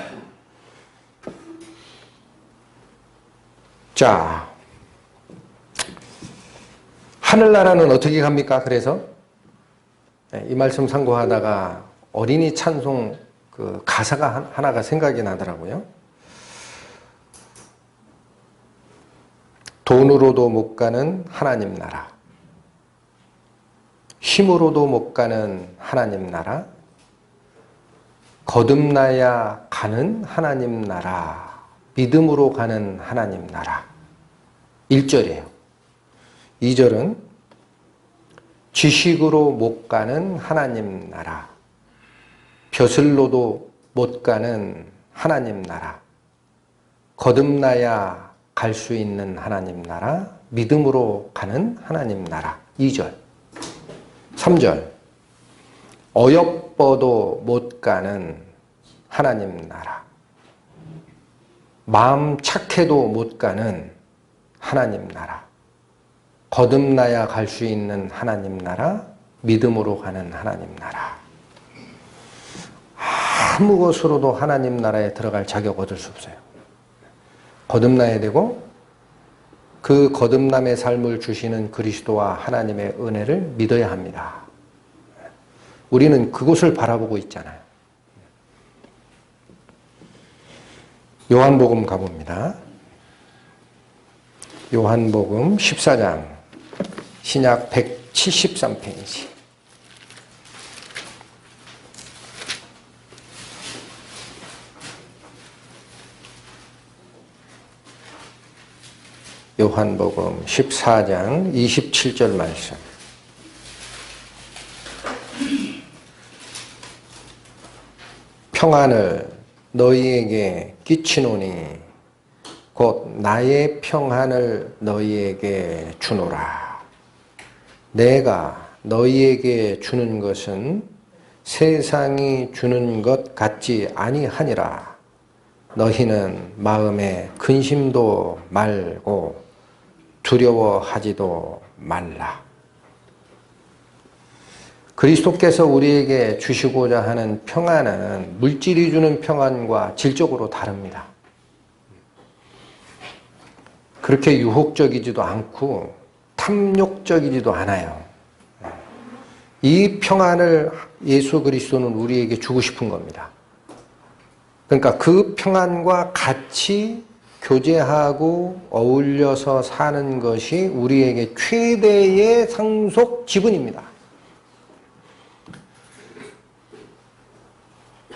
자, 하늘나라는 어떻게 갑니까? 그래서 이 말씀 상고하다가 어린이 찬송 그 가사가 하나가 생각이 나더라고요. 돈으로도 못 가는 하나님 나라, 힘으로도 못 가는 하나님 나라, 거듭나야 가는 하나님 나라, 믿음으로 가는 하나님 나라. 1절이에요. 2절은 지식으로 못 가는 하나님 나라, 벼슬로도 못 가는 하나님 나라, 거듭나야 갈 수 있는 하나님 나라, 믿음으로 가는 하나님 나라. 2절. 3절. 어여뻐도 못 가는 하나님 나라, 마음 착해도 못 가는 하나님 나라, 거듭나야 갈 수 있는 하나님 나라, 믿음으로 가는 하나님 나라. 아무 것으로도 하나님 나라에 들어갈 자격 얻을 수 없어요. 거듭나야 되고 그 거듭남의 삶을 주시는 그리스도와 하나님의 은혜를 믿어야 합니다. 우리는 그곳을 바라보고 있잖아요. 요한복음 가봅니다. 요한복음 14장 신약 173페이지. 요한복음 14장 27절 말씀. 평안을 너희에게 끼치노니 곧 나의 평안을 너희에게 주노라. 내가 너희에게 주는 것은 세상이 주는 것 같지 아니하니라. 너희는 마음에 근심도 말고 두려워하지도 말라. 그리스도께서 우리에게 주시고자 하는 평안은 물질이 주는 평안과 질적으로 다릅니다. 그렇게 유혹적이지도 않고 탐욕적이지도 않아요. 이 평안을 예수 그리스도는 우리에게 주고 싶은 겁니다. 그러니까 그 평안과 같이 교제하고 어울려서 사는 것이 우리에게 최대의 상속 지분입니다.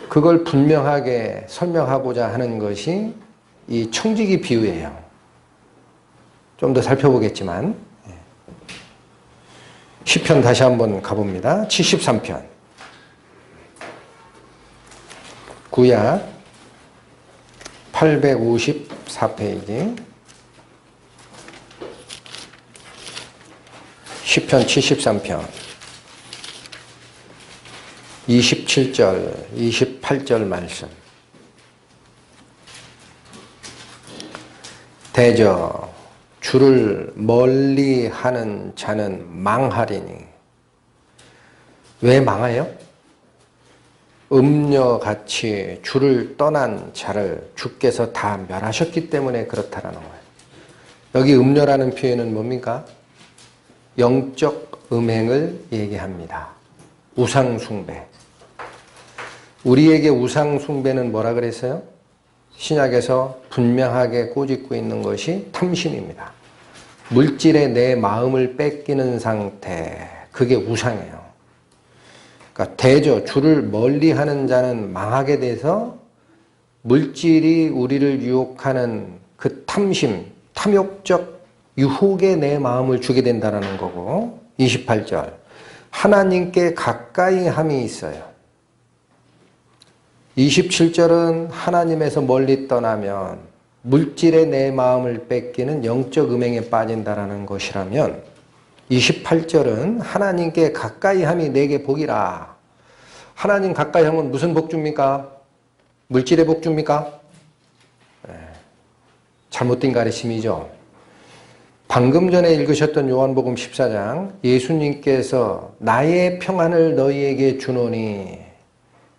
그걸 분명하게 설명하고자 하는 것이 이 청지기 비유예요. 좀 더 살펴보겠지만 시편 다시 한번 가봅니다. 73편 구약 854페이지 시편 73편 27절, 28절 말씀. 대저 주를 멀리 하는 자는 망하리니. 왜 망해요? 음녀같이 주를 떠난 자를 주께서 다 멸하셨기 때문에 그렇다라는 거예요. 여기 음녀라는 표현은 뭡니까? 영적 음행을 얘기합니다. 우상숭배. 우리에게 우상숭배는 뭐라 그랬어요? 신약에서 분명하게 꼬집고 있는 것이 탐심입니다. 물질에 내 마음을 뺏기는 상태, 그게 우상이에요. 그러니까 대저 주를 멀리하는 자는 망하게 돼서 물질이 우리를 유혹하는 그 탐심, 탐욕적 유혹에 내 마음을 주게 된다는 거고, 28절 하나님께 가까이 함이 있어요. 27절은 하나님에서 멀리 떠나면 물질에 내 마음을 뺏기는 영적 음행에 빠진다는 것이라면, 28절은 하나님께 가까이 함이 내게 복이라. 하나님 가까이 하면 무슨 복 줍니까? 물질의 복 줍니까? 잘못된 가르침이죠. 방금 전에 읽으셨던 요한복음 14장, 예수님께서 나의 평안을 너희에게 주노니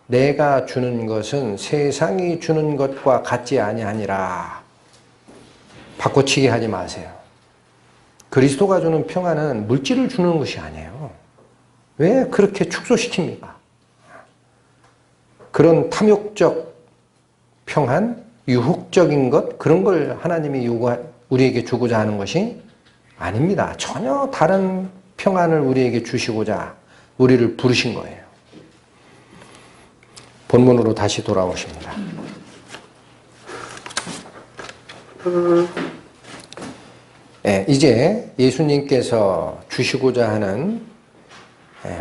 내가 주는 것은 세상이 주는 것과 같지 아니하니라. 바꿔치기 하지 마세요. 그리스도가 주는 평안은 물질을 주는 것이 아니에요. 왜 그렇게 축소시킵니까? 그런 탐욕적 평안, 유혹적인 것, 그런 걸 하나님이 우리에게 주고자 하는 것이 아닙니다. 전혀 다른 평안을 우리에게 주시고자 우리를 부르신 거예요. 본문으로 다시 돌아오십니다. 이제 예수님께서 주시고자 하는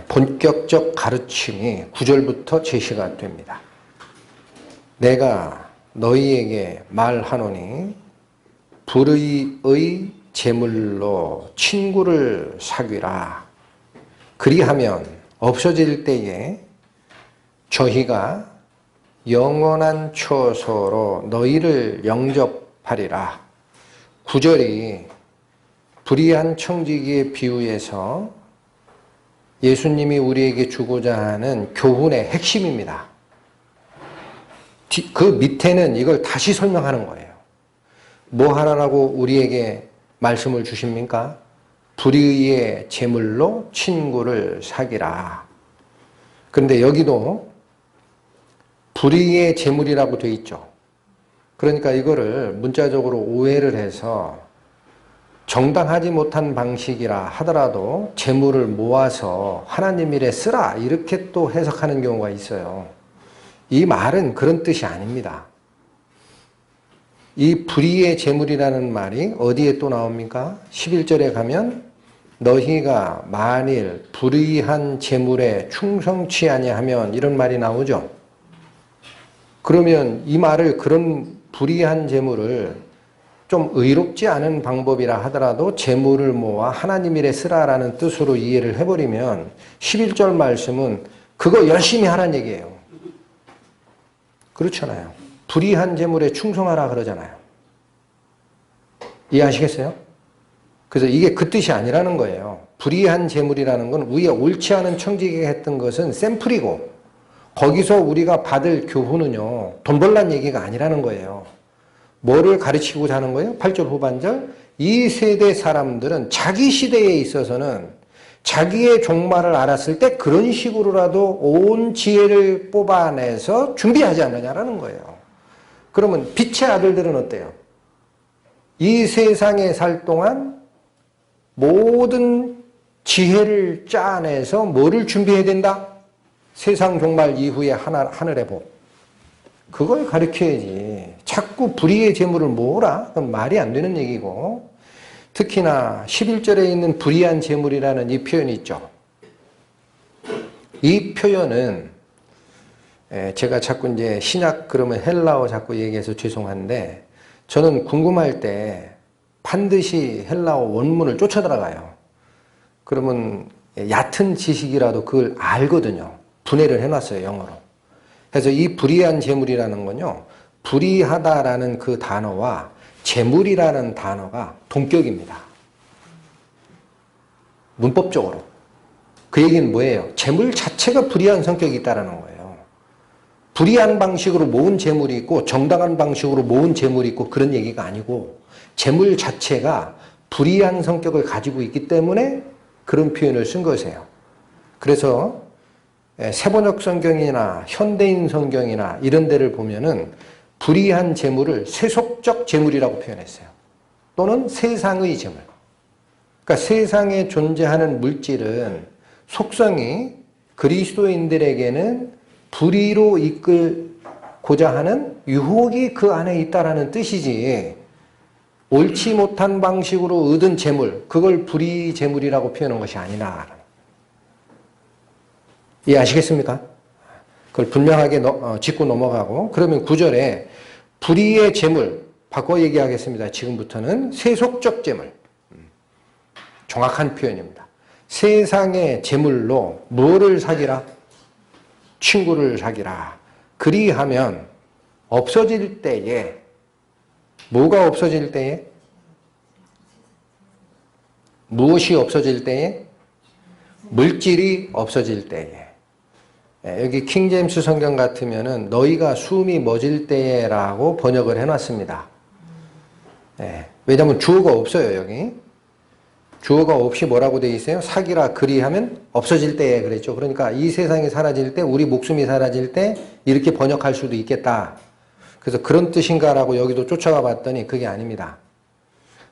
본격적 가르침이 9절부터 제시가 됩니다. 내가 너희에게 말하노니 불의의 제물로 친구를 사귀라. 그리하면 없어질 때에 저희가 영원한 처소로 너희를 영접하리라. 9절이 불의한 청지기에 비유해서 예수님이 우리에게 주고자 하는 교훈의 핵심입니다. 그 밑에는 이걸 다시 설명하는 거예요. 뭐 하라라고 우리에게 말씀을 주십니까? 불의의 제물로 친구를 사귀라. 그런데 여기도 불의의 제물이라고 되어 있죠. 그러니까 이거를 문자적으로 오해를 해서 정당하지 못한 방식이라 하더라도 재물을 모아서 하나님 일에 쓰라, 이렇게 또 해석하는 경우가 있어요. 이 말은 그런 뜻이 아닙니다. 이 불의의 재물이라는 말이 어디에 또 나옵니까? 11절에 가면 너희가 만일 불의한 재물에 충성치 아니하면, 이런 말이 나오죠. 그러면 이 말을, 그런 불의한 재물을 좀 의롭지 않은 방법이라 하더라도 재물을 모아 하나님 일에 쓰라라는 뜻으로 이해를 해버리면 11절 말씀은 그거 열심히 하라는 얘기예요. 그렇잖아요. 불의한 재물에 충성하라 그러잖아요. 이해하시겠어요? 그래서 이게 그 뜻이 아니라는 거예요. 불의한 재물이라는 건 우리가 옳지 않은 청지기가 했던 것은 샘플이고, 거기서 우리가 받을 교훈은요, 돈 벌란 얘기가 아니라는 거예요. 뭐를 가르치고자 하는 거예요? 8절 후반절. 이 세대 사람들은 자기 시대에 있어서는 자기의 종말을 알았을 때 그런 식으로라도 온 지혜를 뽑아내서 준비하지 않느냐라는 거예요. 그러면 빛의 아들들은 어때요? 이 세상에 살 동안 모든 지혜를 짜내서 뭐를 준비해야 된다? 세상 종말 이후에 하늘의 복. 그걸 가르쳐야지. 자꾸 불의의 재물을 모으라? 그건 말이 안 되는 얘기고, 특히나 11절에 있는 불의한 재물이라는 이 표현이 있죠. 이 표현은 제가 자꾸 이제 신약 그러면 헬라어 자꾸 얘기해서 죄송한데 저는 궁금할 때 반드시 헬라어 원문을 쫓아 들어가요. 그러면 얕은 지식이라도 그걸 알거든요. 분해를 해놨어요, 영어로. 그래서 이 불의한 재물이라는 건요, 불의하다라는 그 단어와 재물이라는 단어가 동격입니다. 문법적으로. 그 얘기는 뭐예요? 재물 자체가 불의한 성격이 있다는 거예요. 불의한 방식으로 모은 재물이 있고 정당한 방식으로 모은 재물이 있고 그런 얘기가 아니고 재물 자체가 불의한 성격을 가지고 있기 때문에 그런 표현을 쓴 것이에요. 그래서 세번역 성경이나 현대인 성경이나 이런 데를 보면은 불의한 재물을 세속적 재물이라고 표현했어요. 또는 세상의 재물. 그러니까 세상에 존재하는 물질은 속성이 그리스도인들에게는 불의로 이끌고자 하는 유혹이 그 안에 있다라는 뜻이지, 옳지 못한 방식으로 얻은 재물, 그걸 불의 재물이라고 표현한 것이 아니라. 이해하시겠습니까? 그걸 분명하게 짚고 넘어가고, 그러면 9절에 불의의 재물, 바꿔 얘기하겠습니다. 지금부터는 세속적 재물. 정확한 표현입니다. 세상의 재물로 뭐를 사기라? 친구를 사기라. 그리하면 없어질 때에, 뭐가 없어질 때에? 무엇이 없어질 때에? 물질이 없어질 때에. 여기 킹제임스 성경 같으면은 너희가 숨이 멎을 때라고 번역을 해놨습니다. 왜냐하면 주어가 없어요, 여기. 주어가 없이 뭐라고 되어 있어요? 사기라 그리하면 없어질 때에 그랬죠. 그러니까 이 세상이 사라질 때, 우리 목숨이 사라질 때 이렇게 번역할 수도 있겠다. 그래서 그런 뜻인가라고 여기도 쫓아가 봤더니 그게 아닙니다.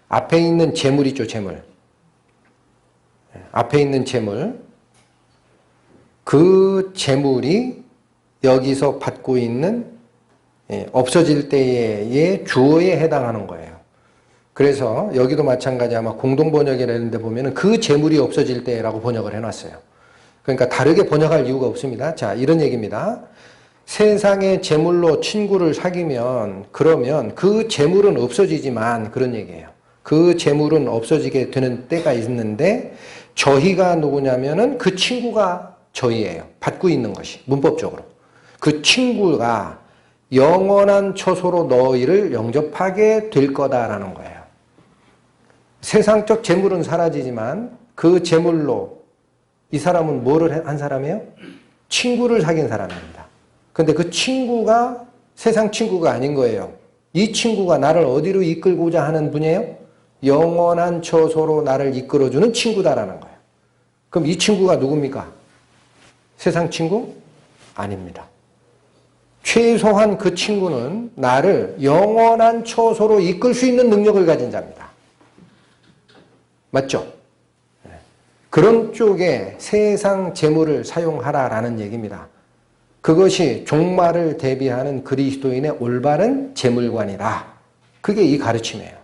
앞에 있는 재물 있죠, 재물. 앞에 있는 재물. 그 재물이 여기서 받고 있는 없어질 때의 주어에 해당하는 거예요. 그래서 여기도 마찬가지 아마 공동번역이라는 데 보면은 그 재물이 없어질 때라고 번역을 해놨어요. 그러니까 다르게 번역할 이유가 없습니다. 자, 이런 얘기입니다. 세상의 재물로 친구를 사귀면 그러면 그 재물은 없어지지만 그런 얘기예요. 그 재물은 없어지게 되는 때가 있는데 저희가 누구냐면은 그 친구가 저희예요. 받고 있는 것이 문법적으로. 그 친구가 영원한 처소로 너희를 영접하게 될 거다라는 거예요. 세상적 재물은 사라지지만 그 재물로 이 사람은 뭐를 한 사람이에요? 친구를 사귄 사람입니다. 근데 그 친구가 세상 친구가 아닌 거예요. 이 친구가 나를 어디로 이끌고자 하는 분이에요? 영원한 처소로 나를 이끌어주는 친구다라는 거예요. 그럼 이 친구가 누굽니까? 세상 친구? 아닙니다. 최소한 그 친구는 나를 영원한 처소로 이끌 수 있는 능력을 가진 자입니다. 맞죠? 그런 쪽에 세상 재물을 사용하라라는 얘기입니다. 그것이 종말을 대비하는 그리스도인의 올바른 재물관이라. 그게 이 가르침이에요.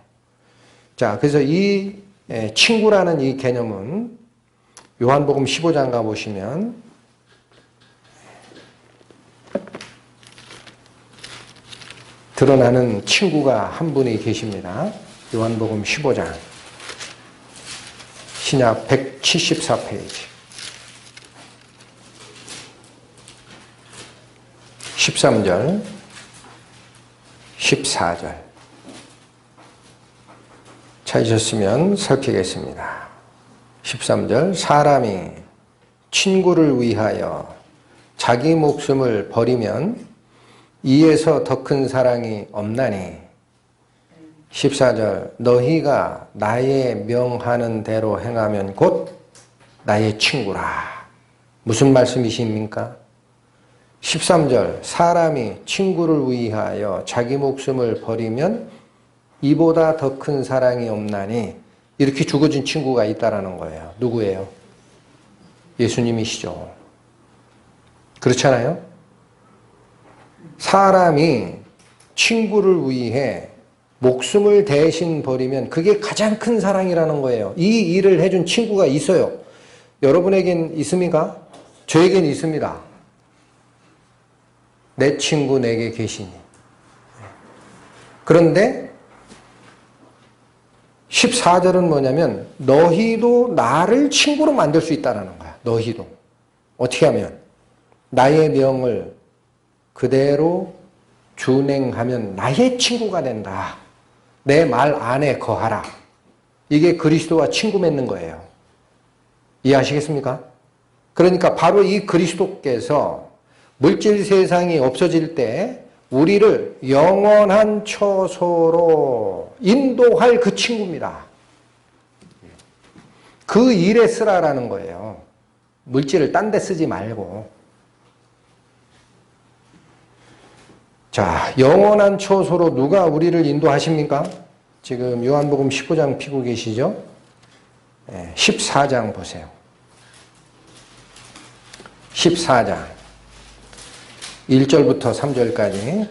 자, 그래서 이 친구라는 이 개념은 요한복음 15장 가보시면 드러나는 친구가 한 분이 계십니다. 요한복음 15장 신약 174페이지 13절 14절 찾으셨으면 살피겠습니다. 13절 사람이 친구를 위하여 자기 목숨을 버리면 이에서 더 큰 사랑이 없나니 14절 너희가 나의 명하는 대로 행하면 곧 나의 친구라. 무슨 말씀이십니까? 13절 사람이 친구를 위하여 자기 목숨을 버리면 이보다 더 큰 사랑이 없나니 이렇게 죽어진 친구가 있다라는 거예요. 누구예요? 예수님이시죠. 그렇잖아요? 사람이 친구를 위해 목숨을 대신 버리면 그게 가장 큰 사랑이라는 거예요. 이 일을 해준 친구가 있어요. 여러분에겐 있습니까? 저에겐 있습니다. 내 친구 내게 계시니. 그런데 14절은 뭐냐면 너희도 나를 친구로 만들 수 있다는 거야. 너희도. 어떻게 하면? 나의 명을 그대로 준행하면 나의 친구가 된다. 내 말 안에 거하라. 이게 그리스도와 친구 맺는 거예요. 이해하시겠습니까? 그러니까 바로 이 그리스도께서 물질 세상이 없어질 때 우리를 영원한 처소로 인도할 그 친구입니다. 그 일에 쓰라라는 거예요. 물질을 딴 데 쓰지 말고. 자, 영원한 처소로 누가 우리를 인도하십니까? 지금 요한복음 19장 피고 계시죠? 14장 보세요. 14장 1절부터 3절까지.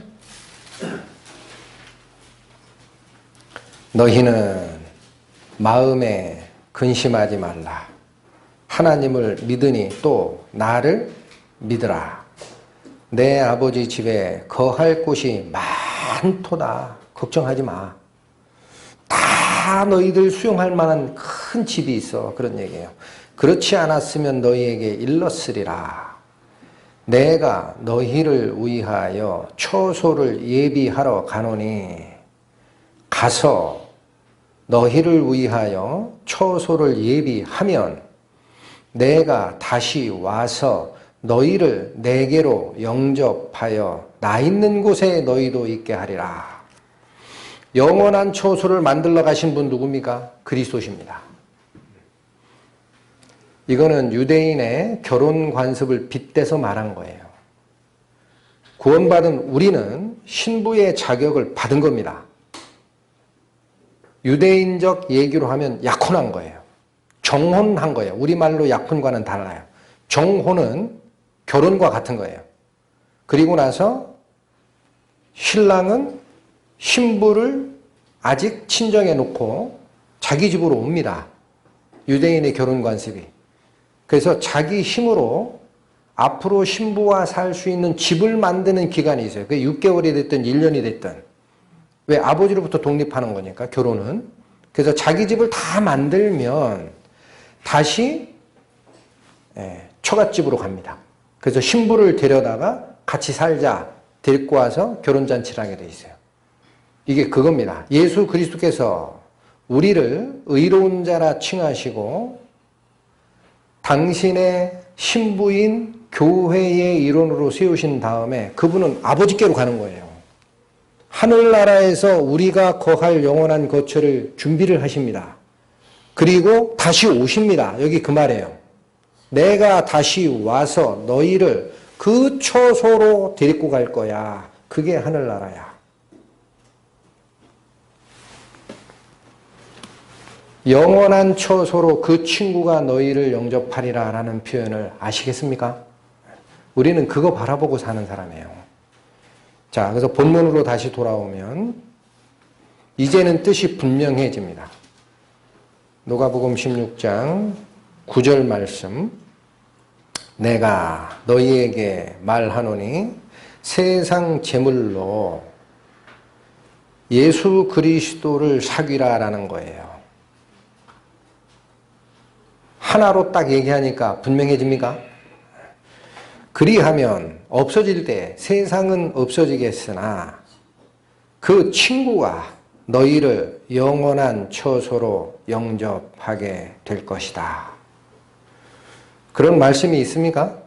너희는 마음에 근심하지 말라. 하나님을 믿으니 또 나를 믿으라. 내 아버지 집에 거할 곳이 많도다. 걱정하지 마. 다 너희들 수용할 만한 큰 집이 있어. 그런 얘기예요. 그렇지 않았으면 너희에게 일렀으리라. 내가 너희를 위하여 처소를 예비하러 가노니 가서 너희를 위하여 처소를 예비하면 내가 다시 와서 너희를 내게로 영접하여 나 있는 곳에 너희도 있게 하리라. 영원한 처소를 만들러 가신 분 누굽니까? 그리스도십니다. 이거는 유대인의 결혼 관습을 빗대서 말한 거예요. 구원받은 우리는 신부의 자격을 받은 겁니다. 유대인적 얘기로 하면 약혼한 거예요. 정혼한 거예요. 우리말로 약혼과는 달라요. 정혼은 결혼과 같은 거예요. 그리고 나서 신랑은 신부를 아직 친정에 놓고 자기 집으로 옵니다. 유대인의 결혼 관습이. 그래서 자기 힘으로 앞으로 신부와 살 수 있는 집을 만드는 기간이 있어요. 그게 6개월이 됐든 1년이 됐든. 왜? 아버지로부터 독립하는 거니까, 결혼은. 그래서 자기 집을 다 만들면 다시 처갓집으로 갑니다. 그래서 신부를 데려다가 같이 살자 데리고 와서 결혼잔치를 하게 돼 있어요. 이게 그겁니다. 예수 그리스도께서 우리를 의로운 자라 칭하시고 당신의 신부인 교회의 일원으로 세우신 다음에 그분은 아버지께로 가는 거예요. 하늘나라에서 우리가 거할 영원한 거처를 준비를 하십니다. 그리고 다시 오십니다. 여기 그 말이에요. 내가 다시 와서 너희를 그 처소로 데리고 갈 거야. 그게 하늘나라야. 영원한 처소로 그 친구가 너희를 영접하리라 라는 표현을 아시겠습니까? 우리는 그거 바라보고 사는 사람이에요. 자, 그래서 본문으로 다시 돌아오면 이제는 뜻이 분명해집니다. 누가복음 16장 9절 말씀. 내가 너희에게 말하노니 세상 제물로 예수 그리스도를 사귀라라는 거예요. 하나로 딱 얘기하니까 분명해집니까? 그리하면 없어질 때 세상은 없어지겠으나 그 친구가 너희를 영원한 처소로 영접하게 될 것이다. 그런 말씀이 있습니까?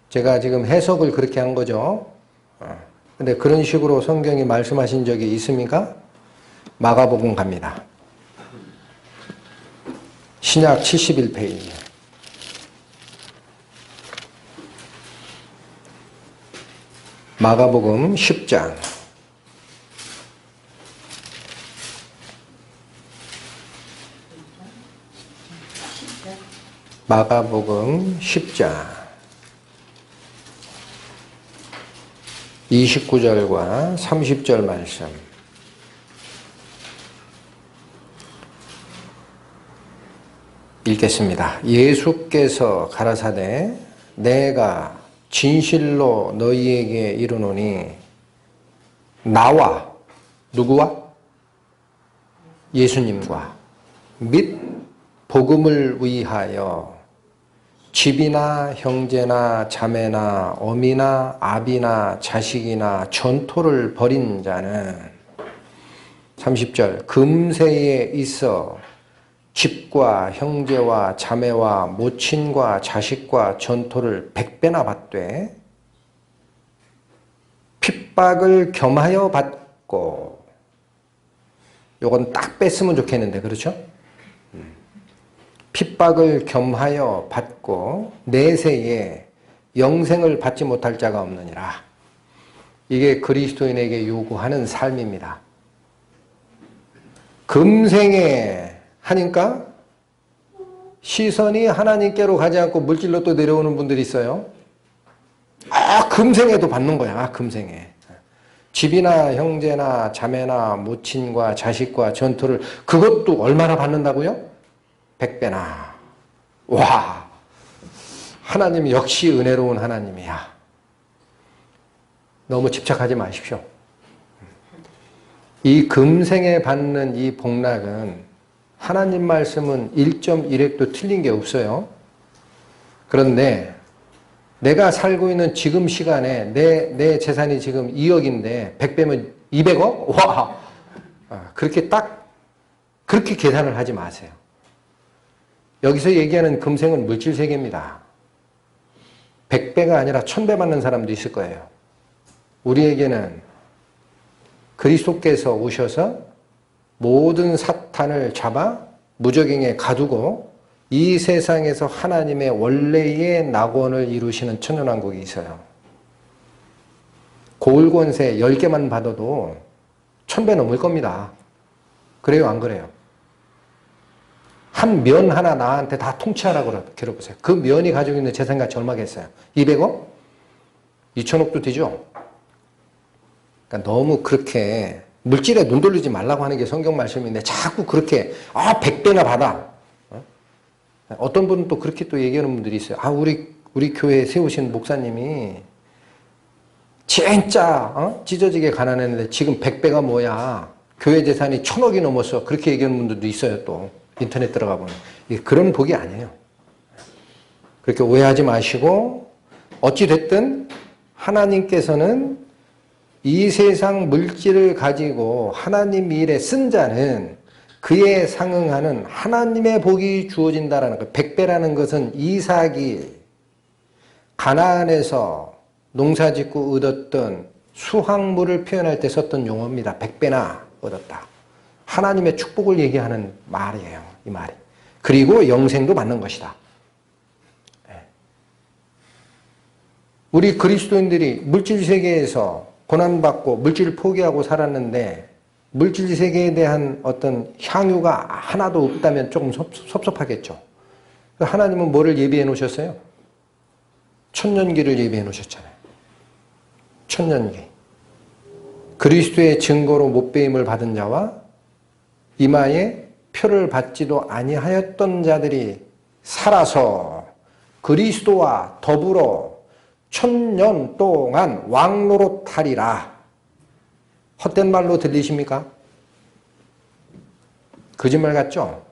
제가 지금 해석을 그렇게 한 거죠. 근데 그런 식으로 성경이 말씀하신 적이 있습니까? 마가복음 갑니다. 신약 71페이지. 마가복음 10장. 마가복음 10장 29절과 30절 말씀. 읽겠습니다. 예수께서 가라사대 내가 진실로 너희에게 이르노니 나와 누구와? 예수님과 및 복음을 위하여 집이나 형제나 자매나 어미나 아비나 자식이나 전토를 벌인 자는 30절 금세에 있어 집과 형제와 자매와 모친과 자식과 전토를 100배나 받되 핍박을 겸하여 받고, 요건 딱 뺐으면 좋겠는데 그렇죠? 핍박을 겸하여 받고 내세에 영생을 받지 못할 자가 없느니라. 이게 그리스도인에게 요구하는 삶입니다. 금생에 하니까 시선이 하나님께로 가지 않고 물질로 또 내려오는 분들이 있어요. 금생에도 받는 거야. 금생에. 집이나 형제나 자매나 모친과 자식과 전토를, 그것도 얼마나 받는다고요? 100배나. 와, 하나님 역시 은혜로운 하나님이야. 너무 집착하지 마십시오. 이 금생에 받는 이 복락은 하나님 말씀은 1.1획도 틀린 게 없어요. 그런데 내가 살고 있는 지금 시간에 내 재산이 지금 2억인데 100배면 200억? 와! 그렇게 계산을 하지 마세요. 여기서 얘기하는 금생은 물질 세계입니다. 100배가 아니라 1000배 받는 사람도 있을 거예요. 우리에게는 그리스도께서 오셔서 모든 사탄을 잡아 무적행에 가두고 이 세상에서 하나님의 원래의 낙원을 이루시는 천년왕국이 있어요. 고을권세 10개만 받아도 1000배 넘을 겁니다. 그래요, 안 그래요? 한 면 하나 나한테 다 통치하라고 겨뤄보세요. 그 면이 가지고 있는 재산 가치 얼마겠어요? 200억? 2000억도 되죠? 그러니까 너무 그렇게 물질에 눈 돌리지 말라고 하는 게 성경 말씀인데 자꾸 그렇게 100배나 받아. 어떤 분은 또 그렇게 또 얘기하는 분들이 있어요. 우리 교회에 세우신 목사님이 진짜 찢어지게 가난했는데 지금 100배가 뭐야. 교회 재산이 1000억이 넘었어. 그렇게 얘기하는 분들도 있어요. 또 인터넷 들어가 보면. 그런 복이 아니에요. 그렇게 오해하지 마시고 어찌됐든 하나님께서는 이 세상 물질을 가지고 하나님 일에 쓴 자는 그에 상응하는 하나님의 복이 주어진다라는 것. 100배라는 것은 이삭이 가나안에서 농사짓고 얻었던 수확물을 표현할 때 썼던 용어입니다. 100배나 얻었다. 하나님의 축복을 얘기하는 말이에요. 이 말이. 그리고 영생도 받는 것이다. 우리 그리스도인들이 물질 세계에서 고난받고 물질을 포기하고 살았는데 물질 세계에 대한 어떤 향유가 하나도 없다면 조금 섭섭하겠죠. 하나님은 뭐를 예비해 놓으셨어요? 천년기를 예비해 놓으셨잖아요. 천년기. 그리스도의 증거로 못배임을 받은 자와 이마에 표를 받지도 아니하였던 자들이 살아서 그리스도와 더불어 1000년 동안 왕노릇하리라. 헛된 말로 들리십니까? 거짓말 같죠?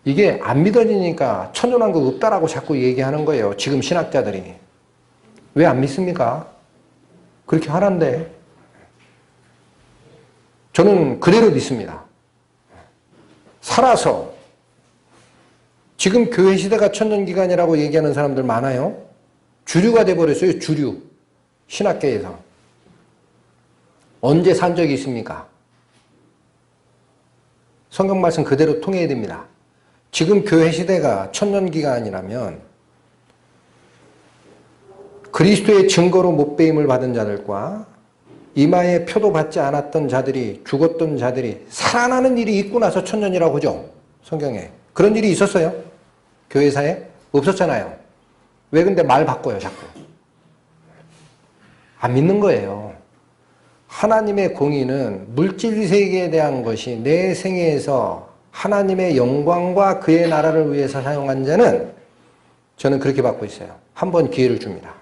이게 안 믿어지니까 천년왕국 없다라고 자꾸 얘기하는 거예요. 지금 신학자들이. 왜 안 믿습니까? 그렇게 하란데. 저는 그대로 믿습니다. 살아서 지금 교회 시대가 천년기간이라고 얘기하는 사람들 많아요. 주류가 돼버렸어요. 주류. 신학계에서. 언제 산 적이 있습니까? 성경 말씀 그대로 통해야 됩니다. 지금 교회 시대가 천년기간이라면 그리스도의 증거로 못배임을 받은 자들과 이마에 표도 받지 않았던 자들이, 죽었던 자들이 살아나는 일이 있고 나서 천년이라고 하죠. 성경에. 그런 일이 있었어요. 교회사에? 없었잖아요. 왜 근데 말 바꿔요, 자꾸. 안 믿는 거예요. 하나님의 공의는 물질 세계에 대한 것이 내 생애에서 하나님의 영광과 그의 나라를 위해서 사용한 자는 저는 그렇게 받고 있어요. 한 번 기회를 줍니다.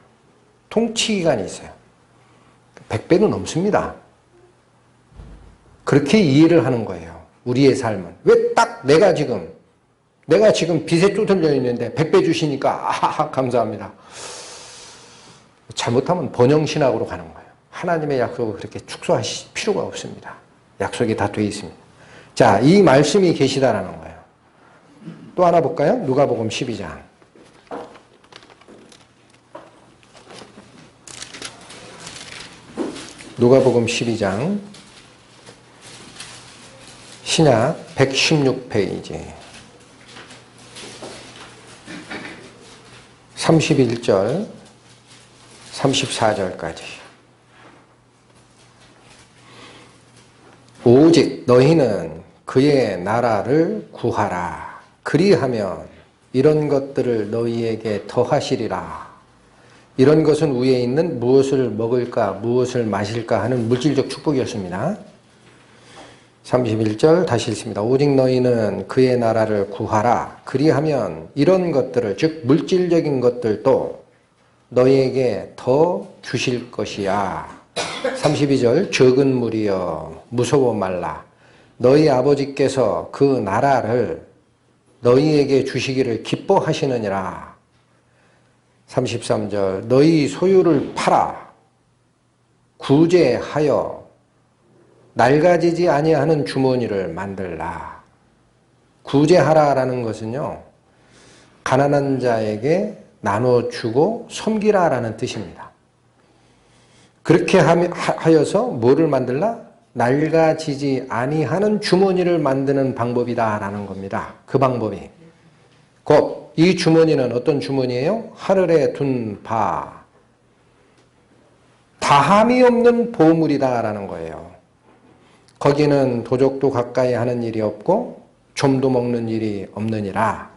통치 기간이 있어요. 100배도 넘습니다. 그렇게 이해를 하는 거예요. 우리의 삶은. 왜 딱 내가 지금 빚에 쫓겨 있는데 100배 주시니까 아하 감사합니다. 잘못하면 번영신학으로 가는 거예요. 하나님의 약속을 그렇게 축소하실 필요가 없습니다. 약속이 다 돼 있습니다. 자, 이 말씀이 계시다라는 거예요. 또 하나 볼까요? 누가복음 12장. 누가복음 12장 신약 116페이지 31절 34절까지 오직 너희는 그의 나라를 구하라. 그리하면 이런 것들을 너희에게 더하시리라. 이런 것은 위에 있는 무엇을 먹을까 무엇을 마실까 하는 물질적 축복이었습니다. 31절 다시 읽습니다. 오직 너희는 그의 나라를 구하라. 그리하면 이런 것들을 즉 물질적인 것들도 너희에게 더 주실 것이야. 32절 적은 무리여 무서워 말라. 너희 아버지께서 그 나라를 너희에게 주시기를 기뻐하시느니라. 33절 너희 소유를 팔아 구제하여 낡아지지 아니하는 주머니를 만들라. 구제하라라는 것은요, 가난한 자에게 나눠주고 섬기라라는 뜻입니다. 그렇게 하여서 뭐를 만들라? 낡아지지 아니하는 주머니를 만드는 방법이다라는 겁니다. 그 방법이. 곧 이 주머니는 어떤 주머니예요? 하늘에 둔 바, 다함이 없는 보물이다라는 거예요. 거기는 도적도 가까이 하는 일이 없고 좀도 먹는 일이 없느니라.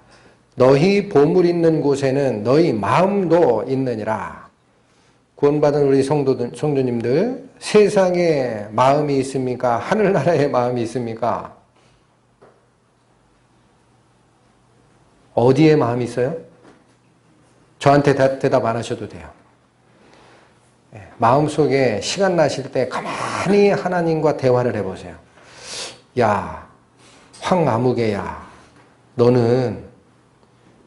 너희 보물 있는 곳에는 너희 마음도 있느니라. 구원받은 우리 성도님들, 세상에 마음이 있습니까? 하늘나라에 마음이 있습니까? 어디에 마음이 있어요? 저한테 대답 안 하셔도 돼요. 마음속에 시간 나실 때 가만히 하나님과 대화를 해보세요. 야, 황아무개야, 너는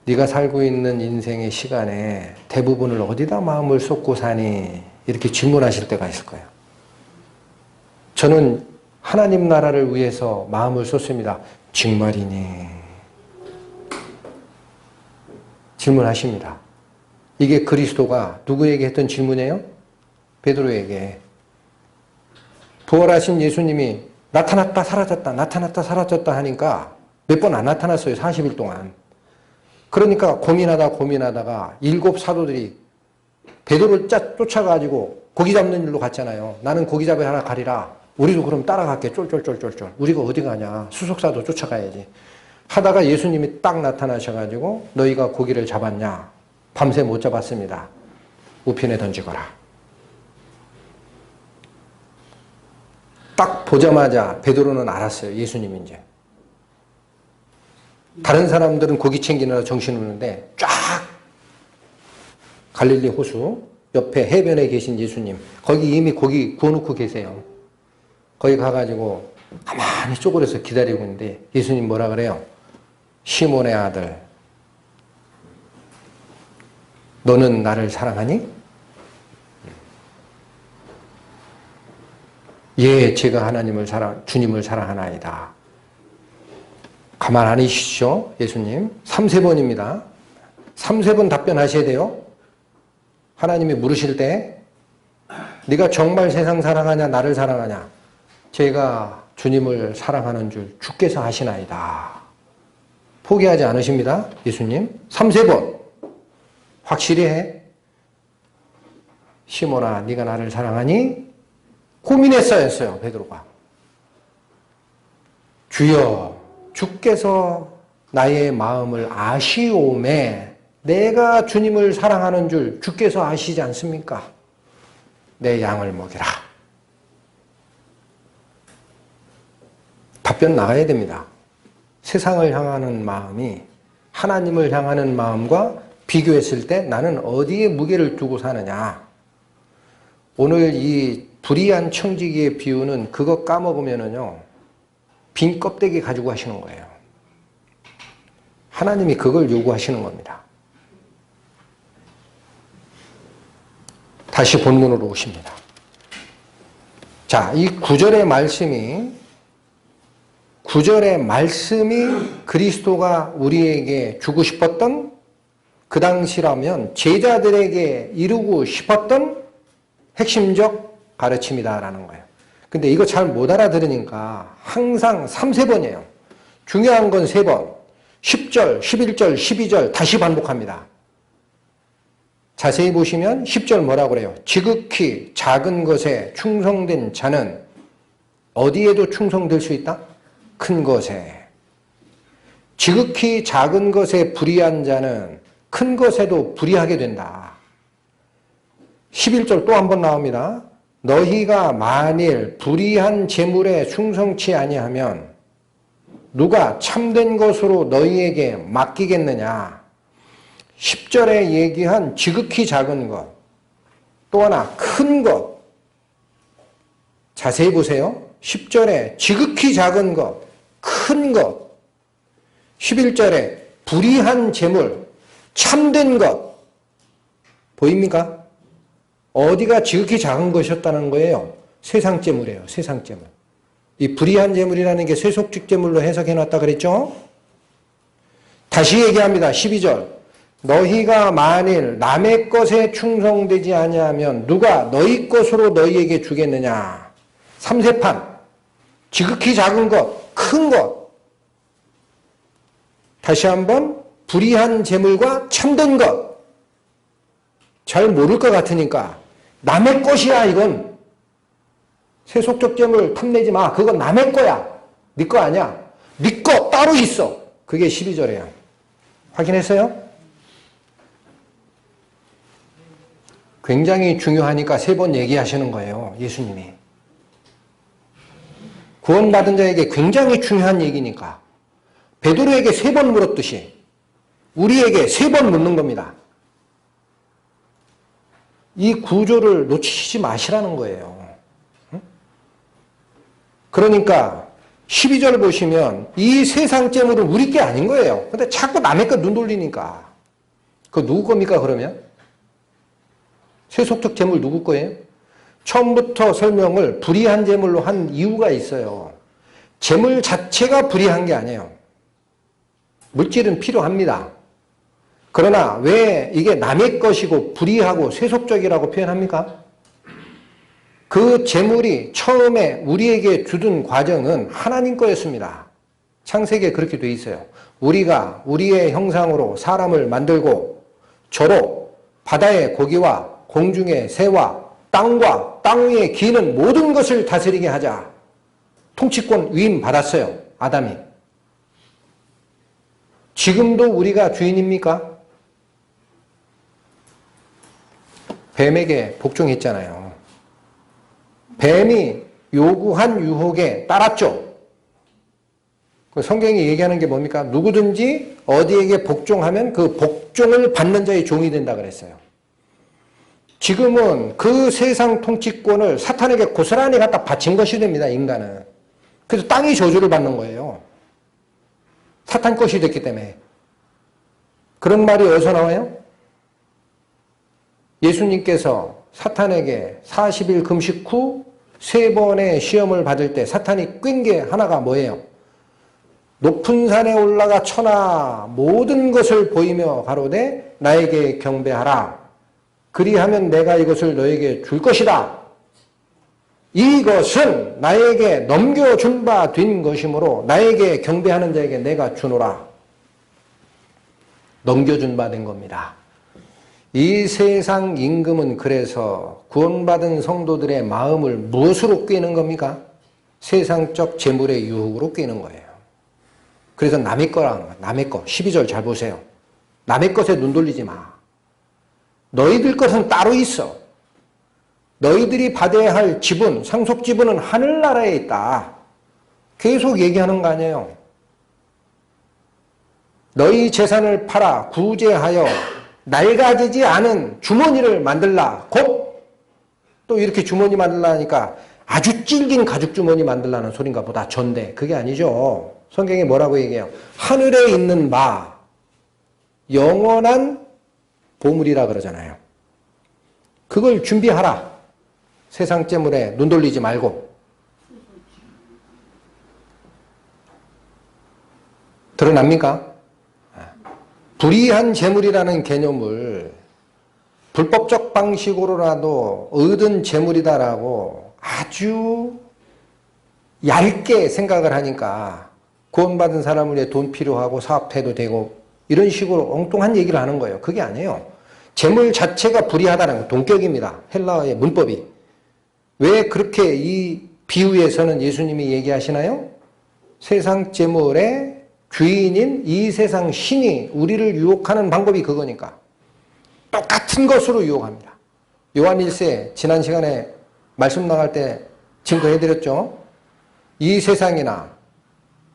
네가 살고 있는 인생의 시간에 대부분을 어디다 마음을 쏟고 사니? 이렇게 질문하실 때가 있을 거예요. 저는 하나님 나라를 위해서 마음을 쏟습니다. 정말이니? 질문하십니다. 이게 그리스도가 누구에게 했던 질문이에요? 베드로에게. 부활하신 예수님이 나타났다 사라졌다 나타났다 사라졌다 하니까 몇 번 안 나타났어요. 40일 동안. 그러니까 고민하다가 7 사도들이 베드로를 쫓아가지고 고기 잡는 일로 갔잖아요. 나는 고기 잡으러 하나 가리라. 우리도 그럼 따라갈게. 쫄쫄쫄쫄쫄. 우리가 어디 가냐. 수석사도 쫓아가야지. 하다가 예수님이 딱 나타나셔가지고 너희가 고기를 잡았냐? 밤새 못 잡았습니다. 우편에 던지거라. 딱 보자마자 베드로는 알았어요. 예수님인지. 다른 사람들은 고기 챙기느라 정신없는데 쫙 갈릴리 호수 옆에 해변에 계신 예수님, 거기 이미 고기 구워놓고 계세요. 거기 가가지고 가만히 쪼그려서 기다리고 있는데 예수님 뭐라 그래요? 시몬의 아들, 너는 나를 사랑하니? 예, 제가 주님을 사랑하나이다. 가만 안 계시죠, 예수님? 3~4번입니다. 3~4번 답변하셔야 돼요. 하나님이 물으실 때, 네가 정말 세상 사랑하냐, 나를 사랑하냐? 제가 주님을 사랑하는 줄 주께서 아시나이다. 포기하지 않으십니다, 예수님. 3~4번. 확실히 해. 시몬아, 네가 나를 사랑하니? 고민했어요, 베드로가. 주여, 주께서 나의 마음을 아시오매 내가 주님을 사랑하는 줄 주께서 아시지 않습니까? 내 양을 먹이라. 답변 나가야 됩니다. 세상을 향하는 마음이 하나님을 향하는 마음과 비교했을 때 나는 어디에 무게를 두고 사느냐. 오늘 이 불의한 청지기의 비유는 그거 까먹으면은요, 빈 껍데기 가지고 하시는 거예요. 하나님이 그걸 요구하시는 겁니다. 다시 본문으로 오십니다. 자, 이 9절의 말씀이 그리스도가 우리에게 주고 싶었던, 그 당시라면 제자들에게 이루고 싶었던 핵심적 가르침이다라는 거예요. 근데 이거 잘 못 알아들으니까 항상 3-4번이에요. 중요한 건 3번. 10절, 11절, 12절 다시 반복합니다. 자세히 보시면 10절 뭐라고 그래요? 지극히 작은 것에 충성된 자는 어디에도 충성될 수 있다? 큰 것에. 지극히 작은 것에 불의한 자는 큰 것에도 불의하게 된다. 11절 또 한 번 나옵니다. 너희가 만일 불의한 재물에 충성치 아니하면 누가 참된 것으로 너희에게 맡기겠느냐. 10절에 얘기한 지극히 작은 것, 또 하나 큰 것. 자세히 보세요. 10절에 지극히 작은 것, 큰 것. 11절에 불의한 재물, 참된 것. 보입니까? 어디가 지극히 작은 것이었다는 거예요? 세상 재물이에요. 세상 재물. 이 불의한 재물이라는 게 세속적 재물로 해석해놨다 그랬죠? 다시 얘기합니다. 12절. 너희가 만일 남의 것에 충성되지 아니하면 누가 너희 것으로 너희에게 주겠느냐. 3세판. 지극히 작은 것, 큰 것. 다시 한번 불의한 재물과 참된 것. 잘 모를 것 같으니까 남의 것이야 이건. 세속적 재물 탐내지 마. 그건 남의 거야. 네 거 아니야. 네 거 따로 있어. 그게 12절이에요. 확인했어요? 굉장히 중요하니까 3번 얘기하시는 거예요. 예수님이. 구원받은 자에게 굉장히 중요한 얘기니까. 베드로에게 3번 물었듯이 우리에게 3번 묻는 겁니다. 이 구조를 놓치지 마시라는 거예요. 그러니까 12절 보시면 이 세상 재물은 우리 게 아닌 거예요. 근데 자꾸 남의 거 눈 돌리니까. 그거 누구 겁니까 그러면? 세속적 재물 누구 거예요? 처음부터 설명을 불의한 재물로 한 이유가 있어요. 재물 자체가 불의한 게 아니에요. 물질은 필요합니다. 그러나 왜 이게 남의 것이고 불의하고 세속적이라고 표현합니까? 그 재물이 처음에 우리에게 주던 과정은 하나님 거였습니다. 창세기에 그렇게 돼 있어요. 우리가 우리의 형상으로 사람을 만들고 저로 바다의 고기와 공중의 새와 땅과 땅 위에 기는 모든 것을 다스리게 하자. 통치권 위임 받았어요. 아담이. 지금도 우리가 주인입니까? 뱀에게 복종했잖아요. 뱀이 요구한 유혹에 따랐죠. 성경이 얘기하는 게 뭡니까? 누구든지 어디에게 복종하면 그 복종을 받는 자의 종이 된다 그랬어요. 지금은 그 세상 통치권을 사탄에게 고스란히 갖다 바친 것이 됩니다. 인간은. 그래서 땅이 저주를 받는 거예요. 사탄 것이 됐기 때문에. 그런 말이 어디서 나와요? 예수님께서 사탄에게 40일 금식 후 3번의 시험을 받을 때 사탄이 꽹 게 하나가 뭐예요? 높은 산에 올라가 쳐나 모든 것을 보이며 가로되 나에게 경배하라. 그리하면 내가 이것을 너에게 줄 것이다. 이것은 나에게 넘겨준 바 된 것이므로 나에게 경배하는 자에게 내가 주노라. 넘겨준 바 된 겁니다. 이 세상 임금은 그래서 구원받은 성도들의 마음을 무엇으로 꿰는 겁니까? 세상적 재물의 유혹으로 꿰는 거예요. 그래서 남의 거라는 거예요. 남의 거. 12절 잘 보세요. 남의 것에 눈 돌리지 마. 너희들 것은 따로 있어. 너희들이 받아야 할 지분, 상속 지분은 하늘나라에 있다. 계속 얘기하는 거 아니에요. 너희 재산을 팔아 구제하여 낡아지지 않은 주머니를 만들라. 곧 또 이렇게 주머니 만들라니까 아주 질긴 가죽 주머니 만들라는 소린가 보다. 전데 그게 아니죠. 성경이 뭐라고 얘기해요? 하늘에 있는 바 영원한 보물이라 그러잖아요. 그걸 준비하라. 세상 재물에 눈 돌리지 말고. 드러납니까? 불의한 재물이라는 개념을 불법적 방식으로라도 얻은 재물이다라고 아주 얇게 생각을 하니까 구원받은 사람을 위해 돈 필요하고 사업해도 되고 이런 식으로 엉뚱한 얘기를 하는 거예요. 그게 아니에요. 재물 자체가 불의하다는 거 동격입니다. 헬라어의 문법이. 왜 그렇게 이 비유에서는 예수님이 얘기하시나요? 세상 재물의 주인인 이 세상 신이 우리를 유혹하는 방법이 그거니까. 똑같은 것으로 유혹합니다. 요한 1세 지난 시간에 말씀 나갈 때 증거해드렸죠. 이 세상이나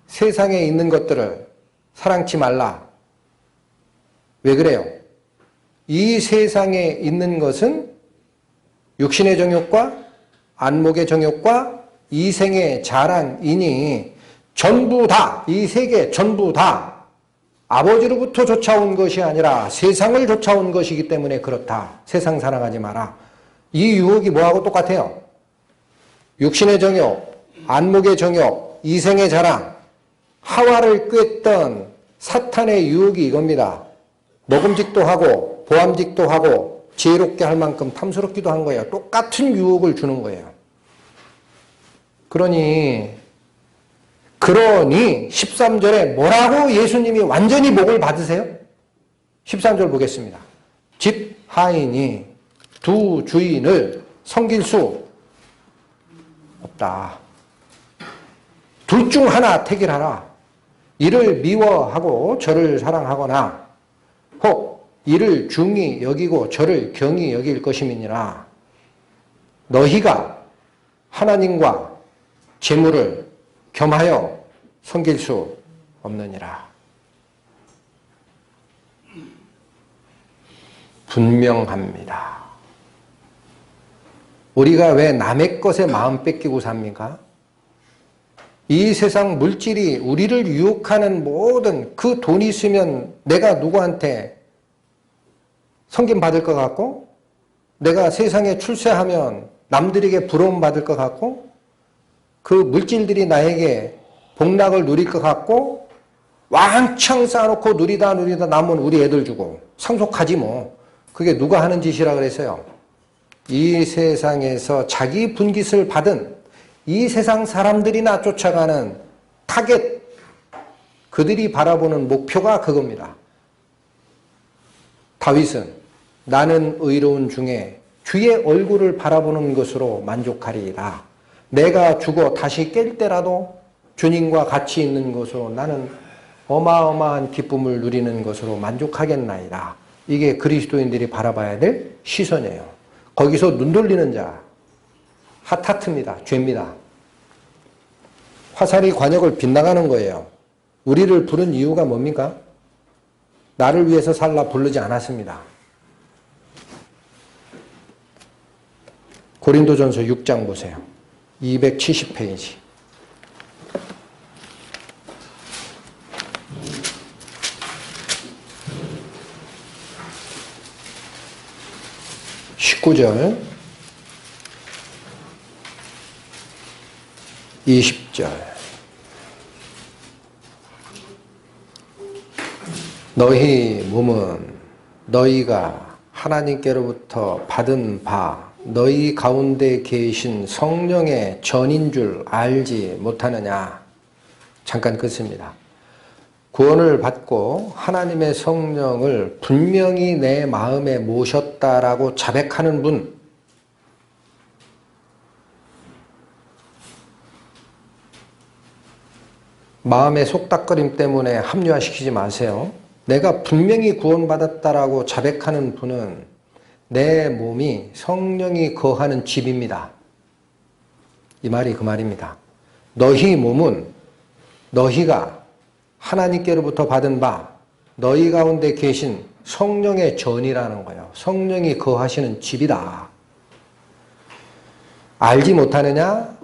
세상에 있는 것들을 사랑치 말라. 왜 그래요? 이 세상에 있는 것은 육신의 정욕과 안목의 정욕과 이생의 자랑이니 전부 다, 이 세계 전부 다 아버지로부터 쫓아온 것이 아니라 세상을 쫓아온 것이기 때문에 그렇다. 세상 사랑하지 마라. 이 유혹이 뭐하고 똑같아요? 육신의 정욕, 안목의 정욕, 이생의 자랑, 하와를 꾀했던 사탄의 유혹이 이겁니다. 먹음직도 하고 보암직도 하고 지혜롭게 할 만큼 탐스럽기도 한 거예요. 똑같은 유혹을 주는 거예요. 그러니 13절에 뭐라고 예수님이 완전히 목을 받으세요? 13절 보겠습니다. 집 하인이 두 주인을 섬길 수 없다. 둘 중 하나 택일하라. 이를 미워하고 저를 사랑하거나 혹 이를 중히 여기고 저를 경히 여길 것임이니라. 너희가 하나님과 재물을 겸하여 섬길 수 없느니라. 분명합니다. 우리가 왜 남의 것에 마음 뺏기고 삽니까? 이 세상 물질이 우리를 유혹하는 모든 그 돈이 있으면 내가 누구한테 섬김받을 것 같고 내가 세상에 출세하면 남들에게 부러움받을 것 같고 그 물질들이 나에게 복락을 누릴 것 같고 왕창 쌓아놓고 누리다 남은 우리 애들 주고 상속하지 뭐. 그게 누가 하는 짓이라 그랬어요? 이 세상에서 자기 분깃을 받은 이 세상 사람들이나 쫓아가는 타겟, 그들이 바라보는 목표가 그겁니다. 다윗은 나는 의로운 중에 주의 얼굴을 바라보는 것으로 만족하리이다. 내가 죽어 다시 깰 때라도 주님과 같이 있는 것으로 나는 어마어마한 기쁨을 누리는 것으로 만족하겠나이다. 이게 그리스도인들이 바라봐야 될 시선이에요. 거기서 눈 돌리는 자, 핫하트입니다. 죄입니다. 화살이 관역을 빗나가는 거예요. 우리를 부른 이유가 뭡니까? 나를 위해서 살라 부르지 않았습니다. 고린도전서 6장 보세요. 270페이지. (19절) 20절 너희 몸은 너희가 하나님께로부터 받은 바 너희 가운데 계신 성령의 전인 줄 알지 못하느냐. 잠깐 끊습니다. 구원을 받고 하나님의 성령을 분명히 내 마음에 모셨다라고 자백하는 분, 마음의 속닥거림 때문에 합리화시키지 마세요. 내가 분명히 구원받았다라고 자백하는 분은 내 몸이 성령이 거하는 집입니다. 이 말이 그 말입니다. 너희 몸은 너희가 하나님께로부터 받은 바 너희 가운데 계신 성령의 전이라는 거예요. 성령이 거하시는 집이다. 알지 못하느냐?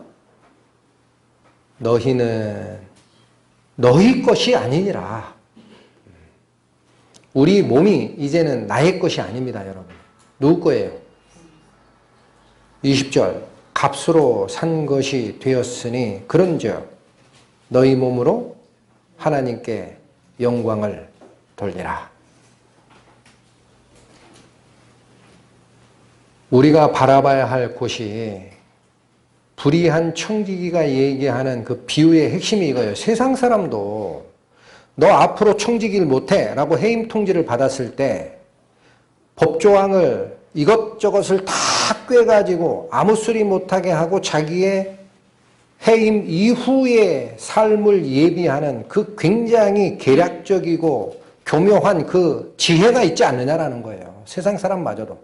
너희는 너희 것이 아니니라. 우리 몸이 이제는 나의 것이 아닙니다, 여러분. 누구 거예요? 20절. 값으로 산 것이 되었으니 그런즉 너희 몸으로 하나님께 영광을 돌리라. 우리가 바라봐야 할 곳이 불의한 청지기가 얘기하는 그 비유의 핵심이 이거예요. 세상 사람도 너 앞으로 청지기를 못해 라고 해임 통지를 받았을 때 법조항을 이것저것을 다 꿰가지고 아무 소리 못하게 하고 자기의 해임 이후의 삶을 예비하는 그 굉장히 계략적이고 교묘한 그 지혜가 있지 않느냐라는 거예요. 세상 사람마저도.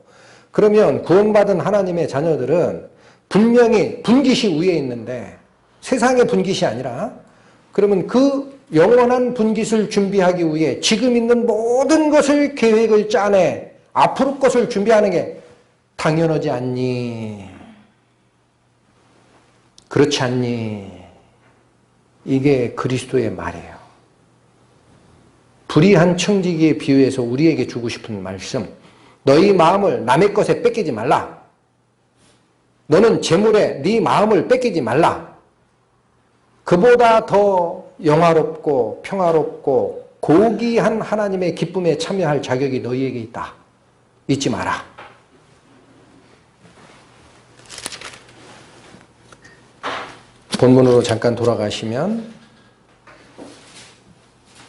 그러면 구원받은 하나님의 자녀들은 분명히 분깃이 위에 있는데 세상의 분깃이 아니라 그러면 그 영원한 분깃을 준비하기 위해 지금 있는 모든 것을 계획을 짜내 앞으로 것을 준비하는 게 당연하지 않니? 그렇지 않니? 이게 그리스도의 말이에요. 불의한 청지기에 비유해서 우리에게 주고 싶은 말씀. 너희 마음을 남의 것에 뺏기지 말라. 너는 재물에 네 마음을 뺏기지 말라. 그보다 더 영화롭고 평화롭고 고귀한 하나님의 기쁨에 참여할 자격이 너희에게 있다. 잊지 마라. 본문으로 잠깐 돌아가시면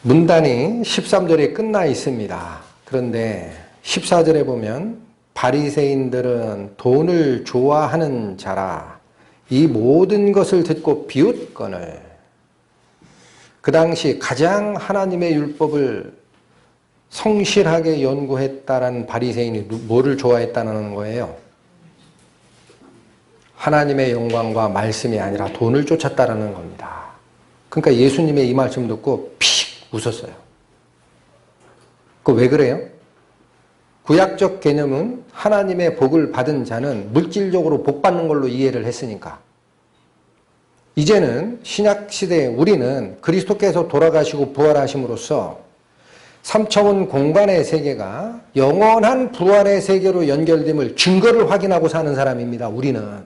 문단이 13절에 끝나 있습니다. 그런데 14절에 보면 바리새인들은 돈을 좋아하는 자라 이 모든 것을 듣고 비웃거늘. 그 당시 가장 하나님의 율법을 성실하게 연구했다라는 바리새인이 뭐를 좋아했다는 거예요? 하나님의 영광과 말씀이 아니라 돈을 쫓았다라는 겁니다. 그러니까 예수님의 이 말씀 듣고 픽 웃었어요. 그 왜 그래요? 구약적 개념은 하나님의 복을 받은 자는 물질적으로 복 받는 걸로 이해를 했으니까. 이제는 신약 시대에 우리는 그리스도께서 돌아가시고 부활하심으로써 3차원 공간의 세계가 영원한 부활의 세계로 연결됨을 증거를 확인하고 사는 사람입니다. 우리는.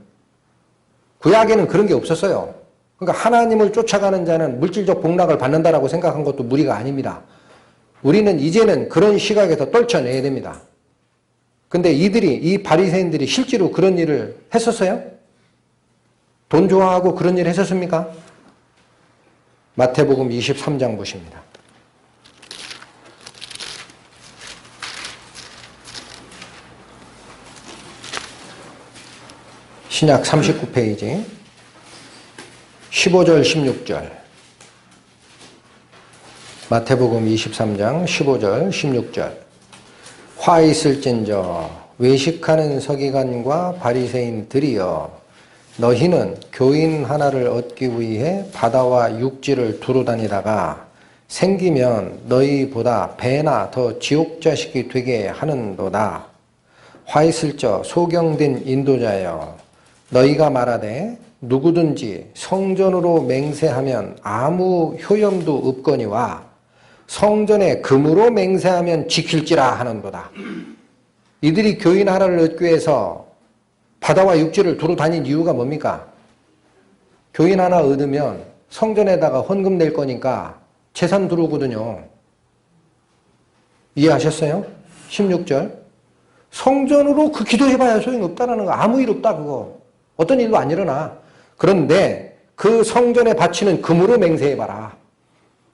구약에는 그런 게 없었어요. 그러니까 하나님을 쫓아가는 자는 물질적 복락을 받는다라고 생각한 것도 무리가 아닙니다. 우리는 이제는 그런 시각에서 떨쳐내야 됩니다. 근데 이 바리새인들이 실제로 그런 일을 했었어요? 돈 좋아하고 그런 일을 했었습니까? 마태복음 23장 보십니다. 신약 39페이지 15절 16절 마태복음 23장 15절 16절 화 있을진저 외식하는 서기관과 바리새인들이여 너희는 교인 하나를 얻기 위해 바다와 육지를 두루 다니다가 생기면 너희보다 배나 더 지옥자식이 되게 하는도다. 화 있을저 소경된 인도자여 너희가 말하되 누구든지 성전으로 맹세하면 아무 효염도 없거니와 성전에 금으로 맹세하면 지킬지라 하는도다. 이들이 교인 하나를 얻기 위해서 바다와 육지를 두루 다닌 이유가 뭡니까? 교인 하나 얻으면 성전에다가 헌금 낼 거니까 재산 들어오거든요. 이해하셨어요? 16절 성전으로 그 기도해봐야 소용없다라는 거. 아무 일 없다 그거. 어떤 일도 안 일어나. 그런데 그 성전에 바치는 금으로 맹세해봐라.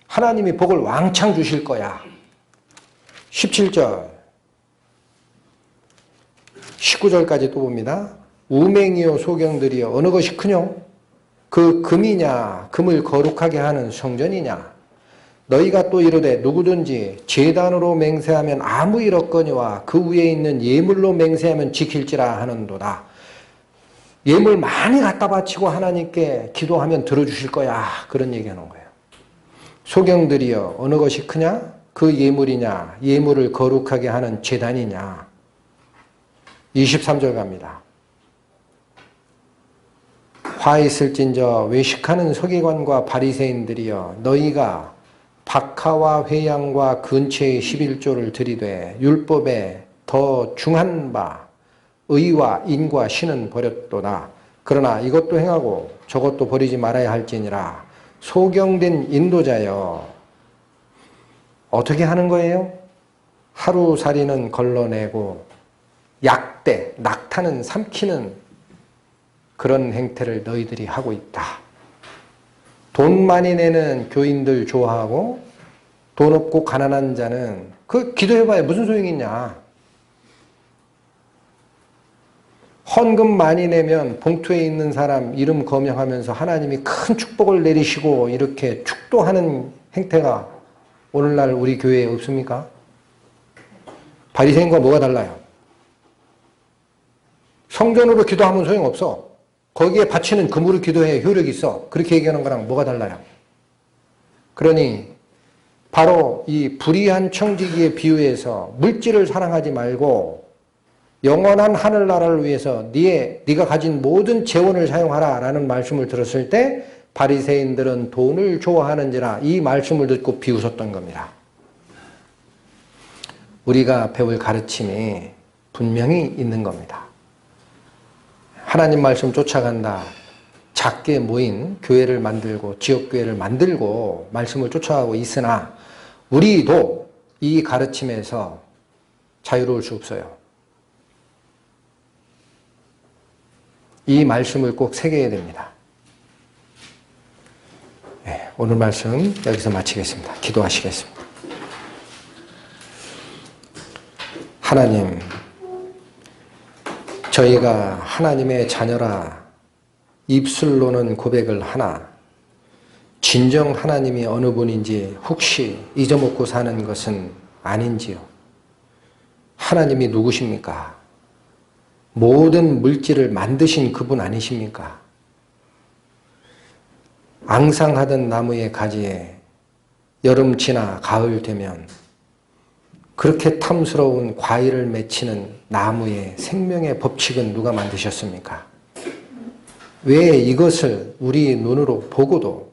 하나님이 복을 왕창 주실 거야. 17절 19절까지 또 봅니다. 우맹이요 소경들이여 어느 것이 크뇨? 그 금이냐 금을 거룩하게 하는 성전이냐? 너희가 또 이르되 누구든지 제단으로 맹세하면 아무 일 없거니와 그 위에 있는 예물로 맹세하면 지킬지라 하는도다. 예물 많이 갖다 바치고 하나님께 기도하면 들어주실 거야. 그런 얘기하는 거예요. 소경들이여 어느 것이 크냐? 그 예물이냐, 예물을 거룩하게 하는 제단이냐. 23절 갑니다. 화 있을진저 외식하는 서기관과 바리새인들이여, 너희가 박하와 회양과 근처의 11조를 들이되 율법에 더 중한 바 의와 인과 신은 버렸도다. 그러나 이것도 행하고 저것도 버리지 말아야 할지니라. 소경된 인도자여, 어떻게 하는 거예요? 하루살이는 걸러내고 약대, 낙타는 삼키는 그런 행태를 너희들이 하고 있다. 돈 많이 내는 교인들 좋아하고 돈 없고 가난한 자는 그 기도해봐야 무슨 소용이 있냐. 헌금 많이 내면 봉투에 있는 사람 이름 거명하면서 하나님이 큰 축복을 내리시고 이렇게 축도하는 행태가 오늘날 우리 교회에 없습니까? 바리새인과 뭐가 달라요? 성전으로 기도하면 소용없어. 거기에 바치는 금으로 기도해 효력이 있어. 그렇게 얘기하는 거랑 뭐가 달라요? 그러니 바로 이 불의한 청지기에 비유해서 물질을 사랑하지 말고 영원한 하늘나라를 위해서 네가 가진 모든 재원을 사용하라 라는 말씀을 들었을 때 바리새인들은 돈을 좋아하는지라 이 말씀을 듣고 비웃었던 겁니다. 우리가 배울 가르침이 분명히 있는 겁니다. 하나님 말씀 쫓아간다. 작게 모인 교회를 만들고 지역교회를 만들고 말씀을 쫓아가고 있으나 우리도 이 가르침에서 자유로울 수 없어요. 이 말씀을 꼭 새겨야 됩니다. 네, 오늘 말씀 여기서 마치겠습니다. 기도하시겠습니다. 하나님, 저희가 하나님의 자녀라 입술로는 고백을 하나 진정 하나님이 어느 분인지 혹시 잊어먹고 사는 것은 아닌지요? 하나님이 누구십니까? 모든 물질을 만드신 그분 아니십니까? 앙상하던 나무의 가지에 여름 지나 가을 되면 그렇게 탐스러운 과일을 맺히는 나무의 생명의 법칙은 누가 만드셨습니까? 왜 이것을 우리 눈으로 보고도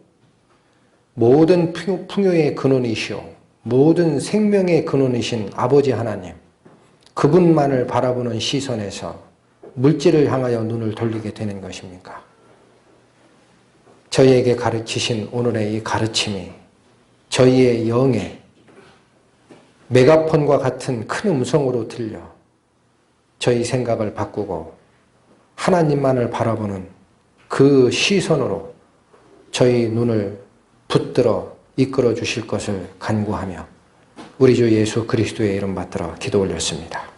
모든 풍요의 근원이시오, 모든 생명의 근원이신 아버지 하나님, 그분만을 바라보는 시선에서 물질을 향하여 눈을 돌리게 되는 것입니까? 저희에게 가르치신 오늘의 이 가르침이 저희의 영에 메가폰과 같은 큰 음성으로 들려 저희 생각을 바꾸고 하나님만을 바라보는 그 시선으로 저희 눈을 붙들어 이끌어 주실 것을 간구하며 우리 주 예수 그리스도의 이름 받들어 기도 올렸습니다.